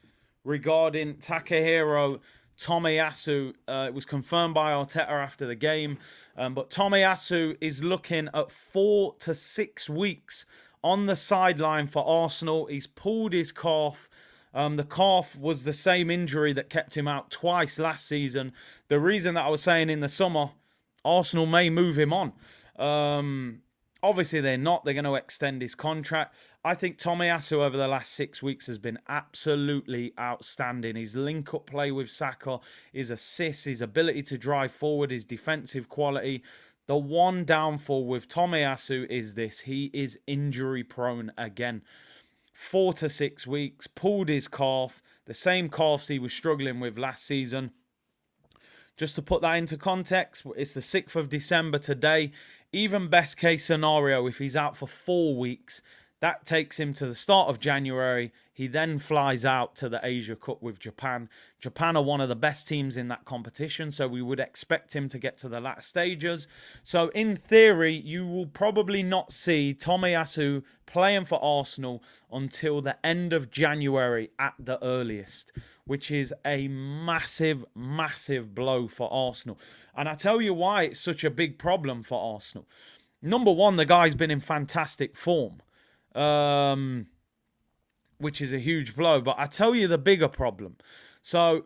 regarding Takehiro Tomiyasu. It was confirmed by Arteta after the game. But Tomiyasu is looking at 4 to 6 weeks on the sideline for Arsenal. He's pulled his calf. The calf was the same injury that kept him out twice last season. The reason that I was saying in the summer, Arsenal may move him on. Obviously, they're not. They're going to extend his contract. I think Tomiyasu over the last 6 weeks has been absolutely outstanding. His link-up play with Saka, his assists, his ability to drive forward, his defensive quality. The one downfall with Tomiyasu is this. He is injury-prone again. 4 to 6 weeks, pulled his calf. The same calves he was struggling with last season. Just to put that into context, it's the 6th of December today. Even best case scenario, if he's out for 4 weeks, that takes him to the start of January. He then flies out to the Asia Cup with Japan. Japan are one of the best teams in that competition, so we would expect him to get to the latter stages. So in theory, you will probably not see Tomiyasu playing for Arsenal until the end of January at the earliest, which is a massive, massive blow for Arsenal. And I tell you why it's such a big problem for Arsenal. Number one, the guy's been in fantastic form. Which is a huge blow. But I tell you the bigger problem. So,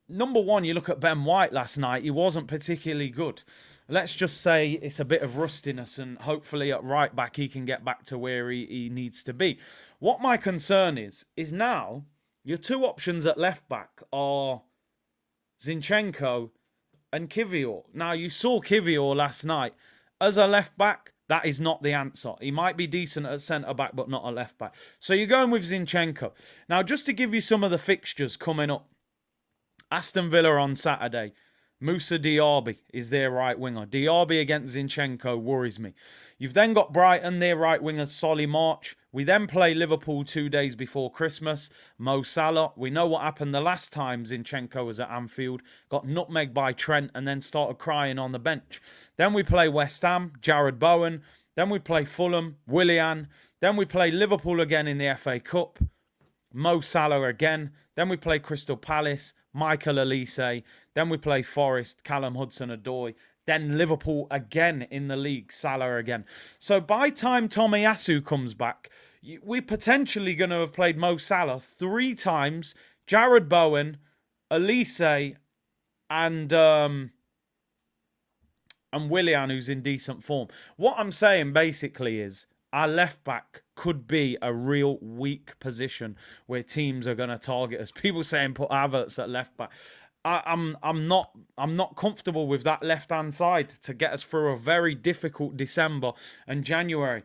number one, you look at Ben White last night. He wasn't particularly good. Let's just say it's a bit of rustiness, and hopefully at right back he can get back to where he needs to be. What my concern is now your two options at left back are Zinchenko and Kivior. Now, you saw Kivior last night. As a left back, that is not the answer. He might be decent at centre-back, but not a left-back. So you're going with Zinchenko. Now, just to give you some of the fixtures coming up. Aston Villa on Saturday. Musa Diaby is their right winger. Diaby against Zinchenko worries me. You've then got Brighton, their right wingers, Solly March. We then play Liverpool 2 days before Christmas. Mo Salah. We know what happened the last time Zinchenko was at Anfield. Got nutmegged by Trent and then started crying on the bench. Then we play West Ham, Jared Bowen. Then we play Fulham, Willian. Then we play Liverpool again in the FA Cup. Mo Salah again. Then we play Crystal Palace, Michael Olise. Then we play Forest, Callum Hudson-Odoi. Then Liverpool again in the league, Salah again. So by time Tomiyasu comes back, we're potentially going to have played Mo Salah 3 times, Jared Bowen, Olise, and Willian, who's in decent form. What I'm saying basically is our left back could be a real weak position where teams are going to target us. People saying put Havertz at left back. I'm not comfortable with that left-hand side to get us through a very difficult December and January.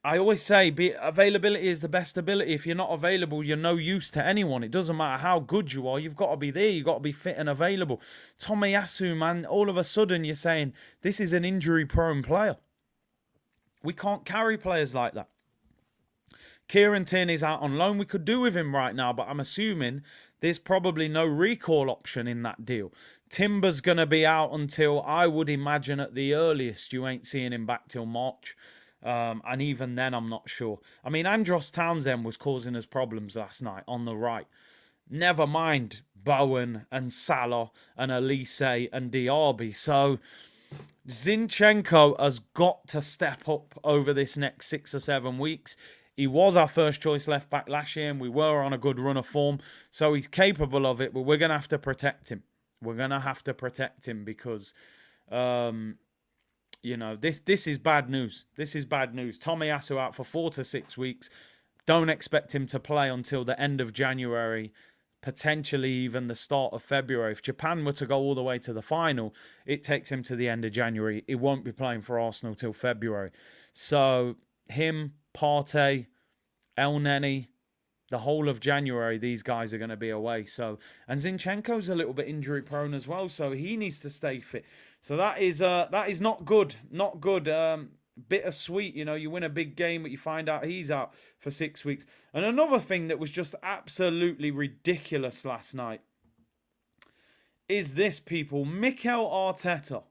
I always say availability is the best ability. If you're not available, you're no use to anyone. It doesn't matter how good you are. You've got to be there. You've got to be fit and available. Tomiyasu, man, all of a sudden you're saying this is an injury-prone player. We can't carry players like that. Kieran Tierney's out on loan. We could do with him right now, but I'm assuming there's probably no recall option in that deal. Timber's going to be out until, I would imagine, at the earliest, you ain't seeing him back till March. And even then, I'm not sure. I mean, Andros Townsend was causing us problems last night on the right. Never mind Bowen and Salah and Olise and Diaby. So Zinchenko has got to step up over this next 6 or 7 weeks. He was our first choice left back last year and we were on a good run of form. So he's capable of it, but we're going to have to protect him. We're going to have to protect him because, you know, this is bad news. This is bad news. Tomiyasu out for 4 to 6 weeks. Don't expect him to play until the end of January, potentially even the start of February. If Japan were to go all the way to the final, it takes him to the end of January. He won't be playing for Arsenal till February. So him, Partey, El Neni, the whole of January, these guys are going to be away. So, and Zinchenko's a little bit injury prone as well, so he needs to stay fit. So that is not good. Not good. Bittersweet, you know, you win a big game, but you find out he's out for 6 weeks. And another thing that was just absolutely ridiculous last night is this, people. Mikel Arteta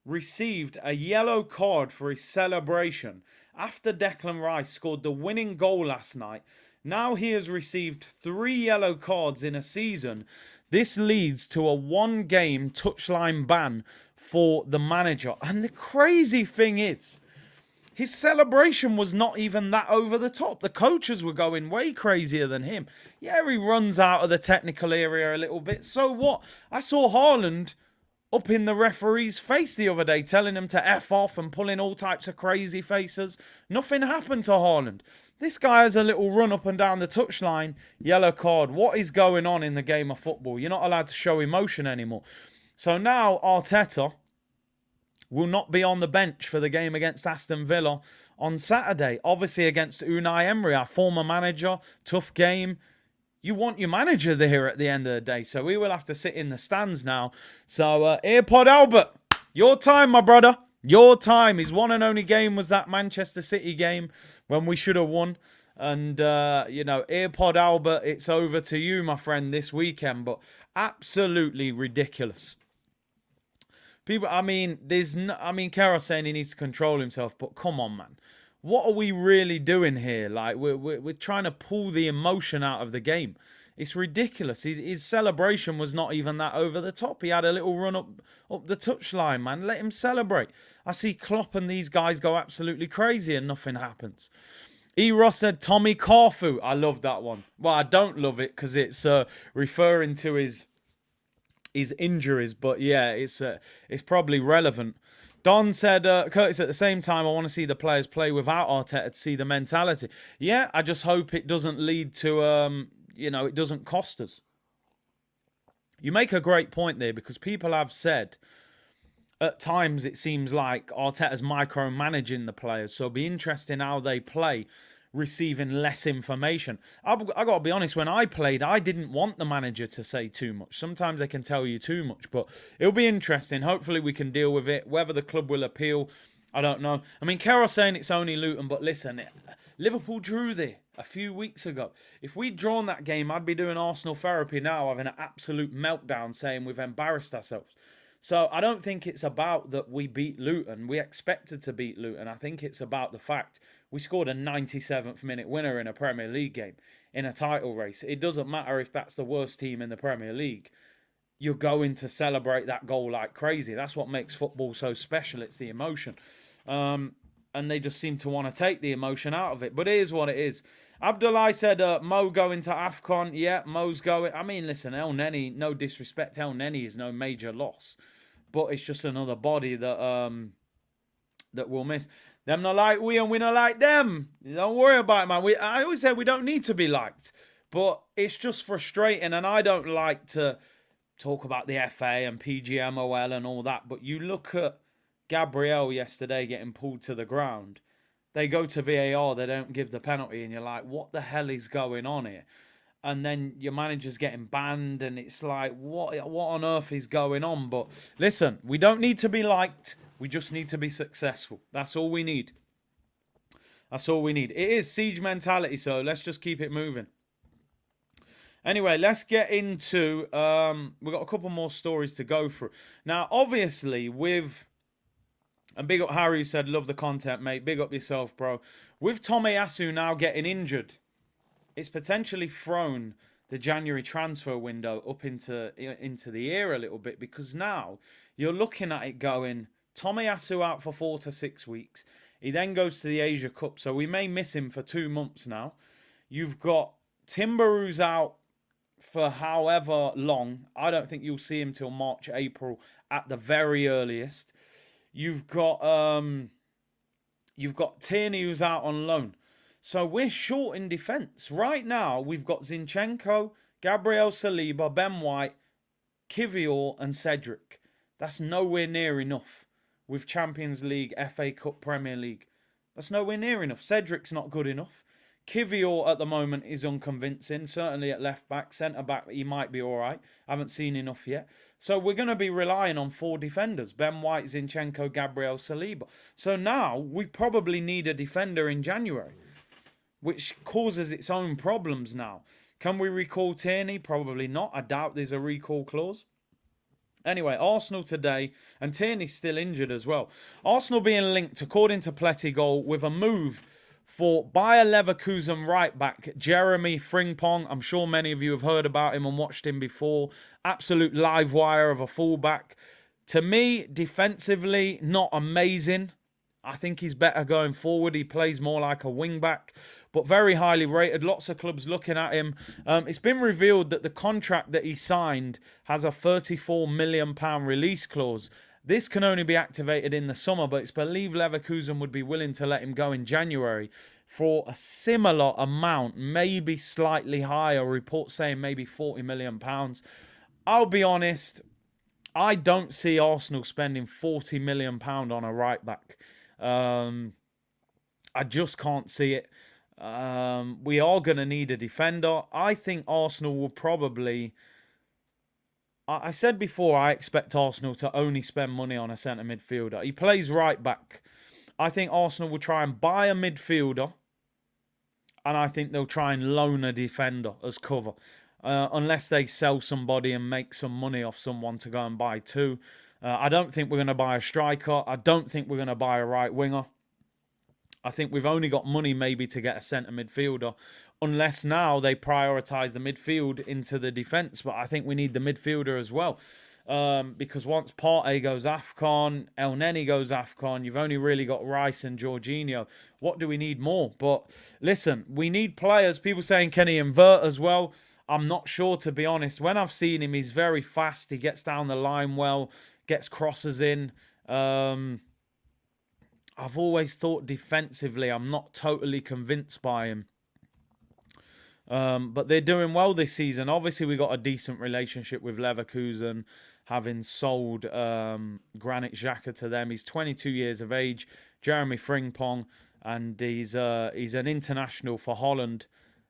received a yellow card for his celebration after Declan Rice scored the winning goal last night. Now he has received 3 yellow cards in a season. This leads to a 1-game touchline ban for the manager. And the crazy thing is, his celebration was not even that over the top. The coaches were going way crazier than him. Yeah, he runs out of the technical area a little bit. So what? I saw Haaland up in the referee's face the other day, telling him to F off and pulling all types of crazy faces. Nothing happened to Haaland. This guy has a little run up and down the touchline, yellow card. What is going on in the game of football? You're not allowed to show emotion anymore. So now Arteta will not be on the bench for the game against Aston Villa on Saturday. Obviously against Unai Emery, our former manager. Tough game. You want your manager there at the end of the day. So we will have to sit in the stands now. So, AirPod Albert, your time, my brother. Your time. His one and only game was that Manchester City game when we should have won. And, you know, AirPod Albert, it's over to you, my friend, this weekend. But absolutely ridiculous. People, I mean, Kara's saying he needs to control himself. But come on, man. What are we really doing here? Like, we're trying to pull the emotion out of the game. It's ridiculous. His celebration was not even that over the top. He had a little run up the touchline, man. Let him celebrate. I see Klopp and these guys go absolutely crazy and nothing happens. E-Ross said Tommy Carfu. I love that one. Well, I don't love it because it's referring to his injuries. But yeah, it's probably relevant. Don said, Curtis, at the same time, I want to see the players play without Arteta to see the mentality. Yeah, I just hope it doesn't lead to, you know, it doesn't cost us. You make a great point there because people have said at times it seems like Arteta's micromanaging the players. So it'll be interesting how they play receiving less information. I got to be honest, when I played, I didn't want the manager to say too much. Sometimes they can tell you too much, but it'll be interesting. Hopefully we can deal with it. Whether the club will appeal, I don't know. I mean, Carroll's saying it's only Luton, but listen, Liverpool drew there a few weeks ago. If we'd drawn that game, I'd be doing Arsenal therapy now, having an absolute meltdown saying we've embarrassed ourselves. So I don't think it's about that we beat Luton. We expected to beat Luton. I think it's about the fact we scored a 97th minute winner in a Premier League game, in a title race. It doesn't matter if that's the worst team in the Premier League. You're going to celebrate that goal like crazy. That's what makes football so special. It's the emotion. And they just seem to want to take the emotion out of it. But it is what it is. Abdullah said, Mo going to AFCON. Yeah, Mo's going. I mean, listen, El Neni, no disrespect, El Neni is no major loss. But it's just another body that we'll miss. Them not like we and we not like them. Don't worry about it, man. I always say we don't need to be liked. But it's just frustrating. And I don't like to talk about the FA and PGMOL and all that. But you look at Gabriel yesterday getting pulled to the ground. They go to VAR, they don't give the penalty, and you're like, what the hell is going on here? And then your manager's getting banned, and it's like, what on earth is going on? But listen, we don't need to be liked. We just need to be successful. That's all we need. That's all we need. It is siege mentality, so let's just keep it moving. Anyway, let's get into... we've got a couple more stories to go through. Now, obviously, with... And big up Harry, who said, love the content, mate. Big up yourself, bro. With Tomiyasu now getting injured, it's potentially thrown the January transfer window up into the air a little bit, because now you're looking at it going, Tomiyasu out for 4 to 6 weeks. He then goes to the Asia Cup, so we may miss him for 2 months now. You've got Timber, who's out for however long. I don't think you'll see him till March, April at the very earliest. You've got Toney, who's out on loan. So we're short in defence. Right now, we've got Zinchenko, Gabriel Saliba, Ben White, Kivior and Cedric. That's nowhere near enough with Champions League, FA Cup, Premier League. That's nowhere near enough. Cedric's not good enough. Kivior at the moment is unconvincing, certainly at left back. Centre back, he might be all right. Haven't seen enough yet. So we're going to be relying on 4 defenders. Ben White, Zinchenko, Gabriel Saliba. So now we probably need a defender in January, which causes its own problems now. Can we recall Toney? Probably not. I doubt there's a recall clause. Anyway, Arsenal today, and Tierney's still injured as well. Arsenal being linked, according to Plettigol, with a move for Bayer Leverkusen right-back Jeremie Frimpong. I'm sure many of you have heard about him and watched him before. Absolute live wire of a fullback. To me, defensively, not amazing. I think he's better going forward. He plays more like a wing-back, but very highly rated. Lots of clubs looking at him. It's been revealed that the contract that he signed has a £34 million release clause. This can only be activated in the summer, but it's believed Leverkusen would be willing to let him go in January for a similar amount, maybe slightly higher. Reports saying maybe £40 million. I'll be honest, I don't see Arsenal spending £40 million on a right-back. I just can't see it. We are going to need a defender. I think Arsenal will probably... I said before, I expect Arsenal to only spend money on a centre midfielder. He plays right back. I think Arsenal will try and buy a midfielder, and I think they'll try and loan a defender as cover. Unless they sell somebody and make some money off someone to go and buy 2. I don't think we're going to buy a striker. I don't think we're going to buy a right winger. I think we've only got money maybe to get a centre midfielder, unless now they prioritise the midfield into the defence. But I think we need the midfielder as well. Because once Partey goes AFCON, El Neni goes AFCON, you've only really got Rice and Jorginho. What do we need more? But listen, we need players. People saying, can he invert as well? I'm not sure, to be honest. When I've seen him, he's very fast. He gets down the line well, gets crosses in. I've always thought defensively, I'm not totally convinced by him. But they're doing well this season. Obviously, we got a decent relationship with Leverkusen, having sold Granit Xhaka to them. He's 22 years of age. Jeremie Frimpong. and he's an international for Holland.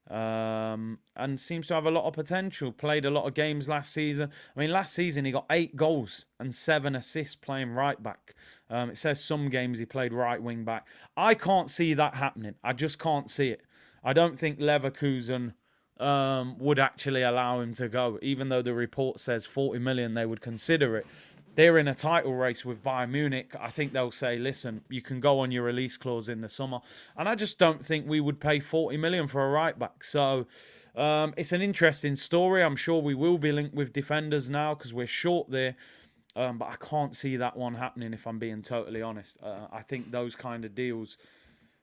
And seems to have a lot of potential. Played a lot of games last season. I mean, last season he got 8 goals and 7 assists playing right back. It says some games he played right wing back. I can't see that happening. I just can't see it. I don't think Leverkusen would actually allow him to go, even though the report says 40 million they would consider it. They're in a title race with Bayern Munich. I think they'll say, listen, you can go on your release clause in the summer. And I just don't think we would pay 40 million for a right back. So it's an interesting story. I'm sure we will be linked with defenders now because we're short there. But I can't see that one happening, if I'm being totally honest. I think those kind of deals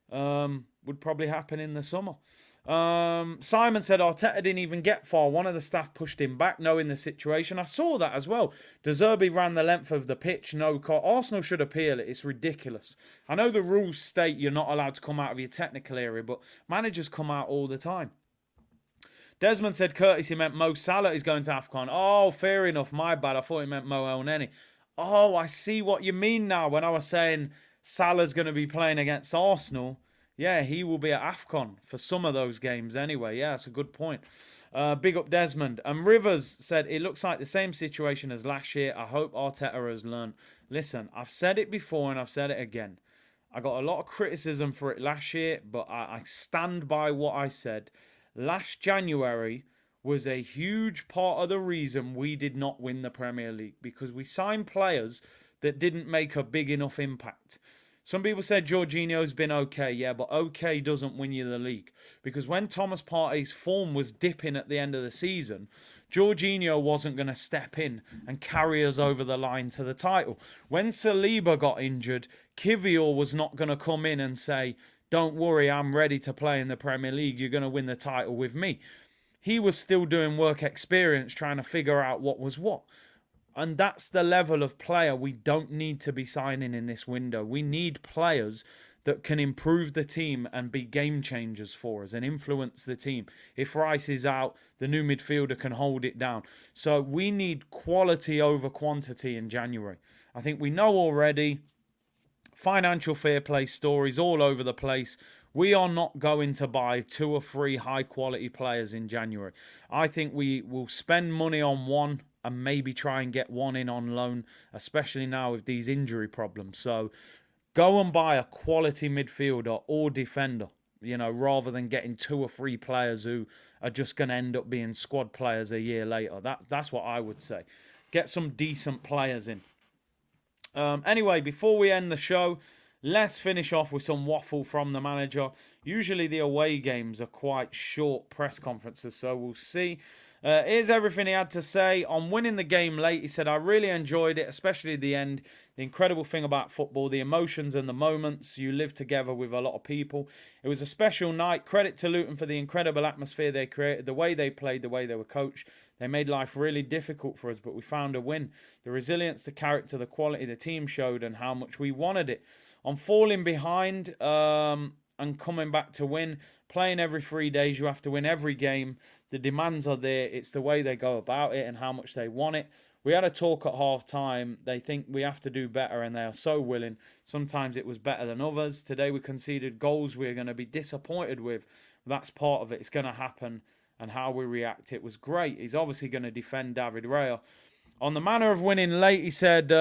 would probably happen in the summer. Simon said Arteta didn't even get far. One of the staff pushed him back, knowing the situation. I saw that as well. De Zerbi ran the length of the pitch. No call. Arsenal should appeal it. It's ridiculous. I know the rules state you're not allowed to come out of your technical area, but managers come out all the time. Desmond said Curtis, he meant Mo Salah is going to AFCON. Oh, fair enough. My bad. I thought he meant Mo Elneny. Oh, I see what you mean now. When I was saying Salah's going to be playing against Arsenal, yeah, he will be at AFCON for some of those games anyway. Yeah, that's a good point. Big up Desmond. And Rivers said, it looks like the same situation as last year. I hope Arteta has learned. Listen, I've said it before and I've said it again. I got a lot of criticism for it last year, but I stand by what I said. Last January was a huge part of the reason we did not win the Premier League, because we signed players that didn't make a big enough impact. Some people said Jorginho's been okay. Yeah, but okay doesn't win you the league. Because when Thomas Partey's form was dipping at the end of the season, Jorginho wasn't going to step in and carry us over the line to the title. When Saliba got injured, Kivior was not going to come in and say, don't worry, I'm ready to play in the Premier League. You're going to win the title with me. He was still doing work experience, trying to figure out what was what. And that's the level of player we don't need to be signing in this window. We need players that can improve the team and be game changers for us and influence the team. If Rice is out, the new midfielder can hold it down. So we need quality over quantity in January. I think we know already. Financial fair play stories all over the place. We are not going to buy 2 or 3 high quality players in January. I think we will spend money on one and maybe try and get one in on loan, especially now with these injury problems. So go and buy a quality midfielder or defender, rather than getting 2 or 3 players who are just going to end up being squad players a year later. That's what I would say. Get some decent players in. Anyway, before we end the show, let's finish off with some waffle from the manager. Usually the away games are quite short press conferences, so we'll see. Here's everything he had to say on winning the game late. He said, I really enjoyed it, especially the end. The incredible thing about football, the emotions and the moments. You live together with a lot of people. It was a special night. Credit to Luton for the incredible atmosphere they created, the way they played, the way they were coached. They made life really difficult for us, but we found a win. The resilience, the character, the quality the team showed and how much we wanted it. On falling behind and coming back to win, playing every 3 days, you have to win every game. The demands are there. It's the way they go about it and how much they want it. We had a talk at half time. They think we have to do better and they are so willing. Sometimes it was better than others. Today we conceded goals we're going to be disappointed with. That's part of it. It's going to happen. And how we react, it was great. He's obviously going to defend David Raya. On the manner of winning late, he said,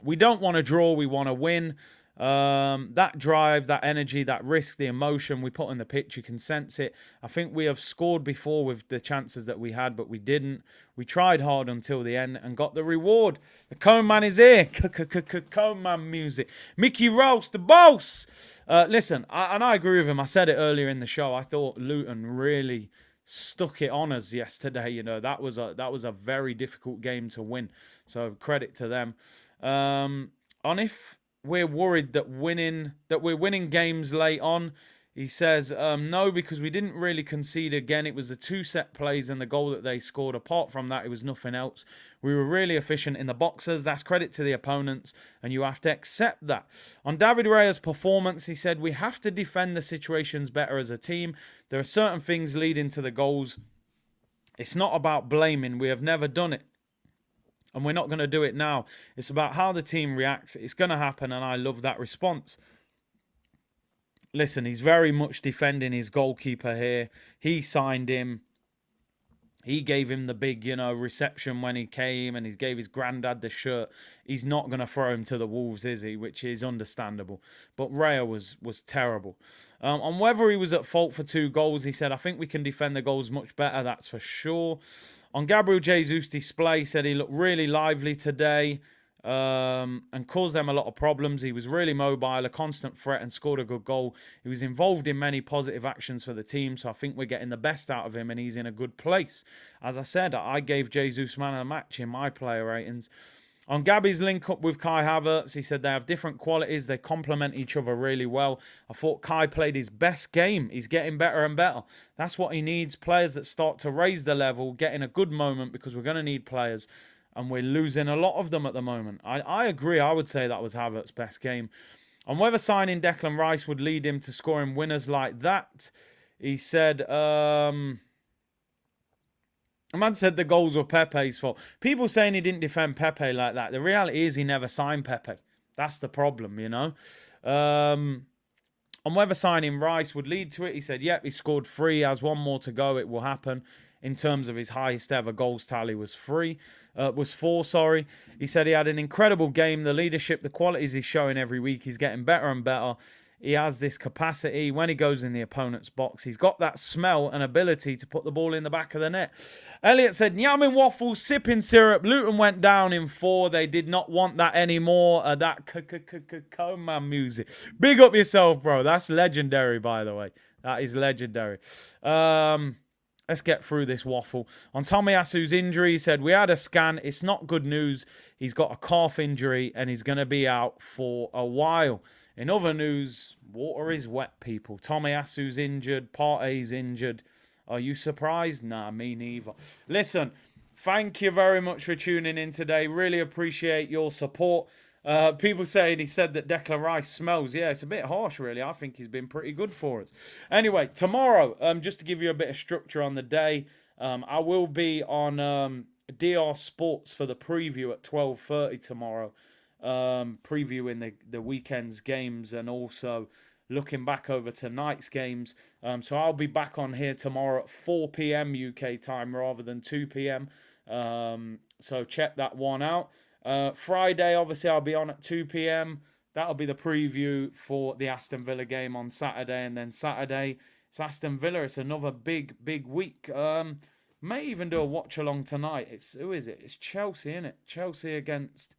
we don't want to draw, we want to win. That drive, that energy, that risk, the emotion we put on the pitch, you can sense it. I think we have scored before with the chances that we had, but we didn't. We tried hard until the end and got the reward. The Cone Man is here. Cone Man music. Mickey Rouse, the boss. Listen, I agree with him. I said it earlier in the show. I thought Luton really stuck it on us yesterday. That was a very difficult game to win. So credit to them. On if we're worried that we're winning games late on, he says no, because we didn't really concede again. It was the 2 set plays and the goal that they scored. Apart from that, it was nothing else. We were really efficient in the boxes. That's credit to the opponents, and you have to accept that. On David Raya's performance, he said we have to defend the situations better as a team. There are certain things leading to the goals. It's not about blaming. We have never done it. And we're not going to do it now. It's about how the team reacts. It's going to happen, and I love that response. listen, he's very much defending his goalkeeper here. He signed him. He gave him the big, reception when he came, and he gave his granddad the shirt. He's not going to throw him to the Wolves, is he? Which is understandable. But Raya was terrible. On whether he was at fault for 2 goals, he said, I think we can defend the goals much better, that's for sure. On Gabriel Jesus' display, he said he looked really lively today. And caused them a lot of problems. He was really mobile, a constant threat, and scored a good goal. He was involved in many positive actions for the team, so I think we're getting the best out of him, and he's in a good place. As I said, I gave Jesus man of the match in my player ratings. On Gabby's link up with Kai Havertz, he said they have different qualities. They complement each other really well. I thought Kai played his best game. He's getting better and better. That's what he needs. Players that start to raise the level, get in a good moment, because we're going to need players. And we're losing a lot of them at the moment. I agree. I would say that was Havertz's best game. On whether signing Declan Rice would lead him to scoring winners like that, he said, a man said the goals were Pepe's fault. People saying he didn't defend Pepe like that. The reality is he never signed Pepe. That's the problem, On whether signing Rice would lead to it, he said, yep, he scored 3, has 1 more to go. It will happen. In terms of his highest ever goals tally was 4, sorry. He said he had an incredible game. The leadership, the qualities he's showing every week, he's getting better and better. He has this capacity. When he goes in the opponent's box, he's got that smell and ability to put the ball in the back of the net. Elliot said, yamming waffles, sipping syrup. Luton went down in 4. They did not want that anymore. That coma music. Big up yourself, bro. That's legendary, by the way. That is legendary. Let's get through this waffle. On Tomiyasu's injury, he said, we had a scan. It's not good news. He's got a calf injury and he's going to be out for a while. In other news, water is wet, people. Tomiyasu's injured. Partey's injured. Are you surprised? Nah, me neither. Listen, thank you very much for tuning in today. Really appreciate your support. People saying he said that Declan Rice smells. Yeah, it's a bit harsh, really. I think he's been pretty good for us. Anyway, tomorrow, just to give you a bit of structure on the day, I will be on DR Sports for the preview at 12:30 tomorrow, previewing the weekend's games and also looking back over tonight's games. So I'll be back on here tomorrow at 4 p.m. UK time rather than 2 p.m. So check that one out. Friday, obviously, I'll be on at 2 p.m. That'll be the preview for the Aston Villa game on Saturday. And then Saturday, it's Aston Villa. It's another big week. May even do a watch-along tonight. Who is it? It's Chelsea, isn't it? Chelsea against...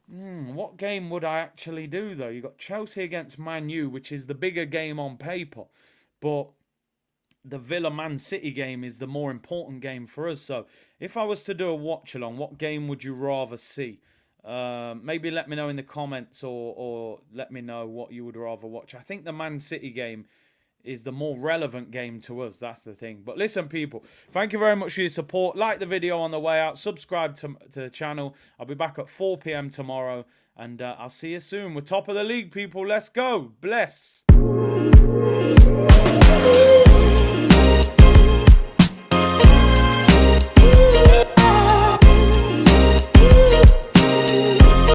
what game would I actually do, though? You've got Chelsea against Man U, which is the bigger game on paper. But the Villa-Man City game is the more important game for us. So if I was to do a watch-along, what game would you rather see? Maybe let me know in the comments or let me know what you would rather watch. I think the Man City game is the more relevant game to us. That's the thing. But listen, people, thank you very much for your support. Like the video on the way out. Subscribe to the channel. I'll be back at 4 p.m. tomorrow. And I'll see you soon. We're top of the league, people. Let's go. Bless.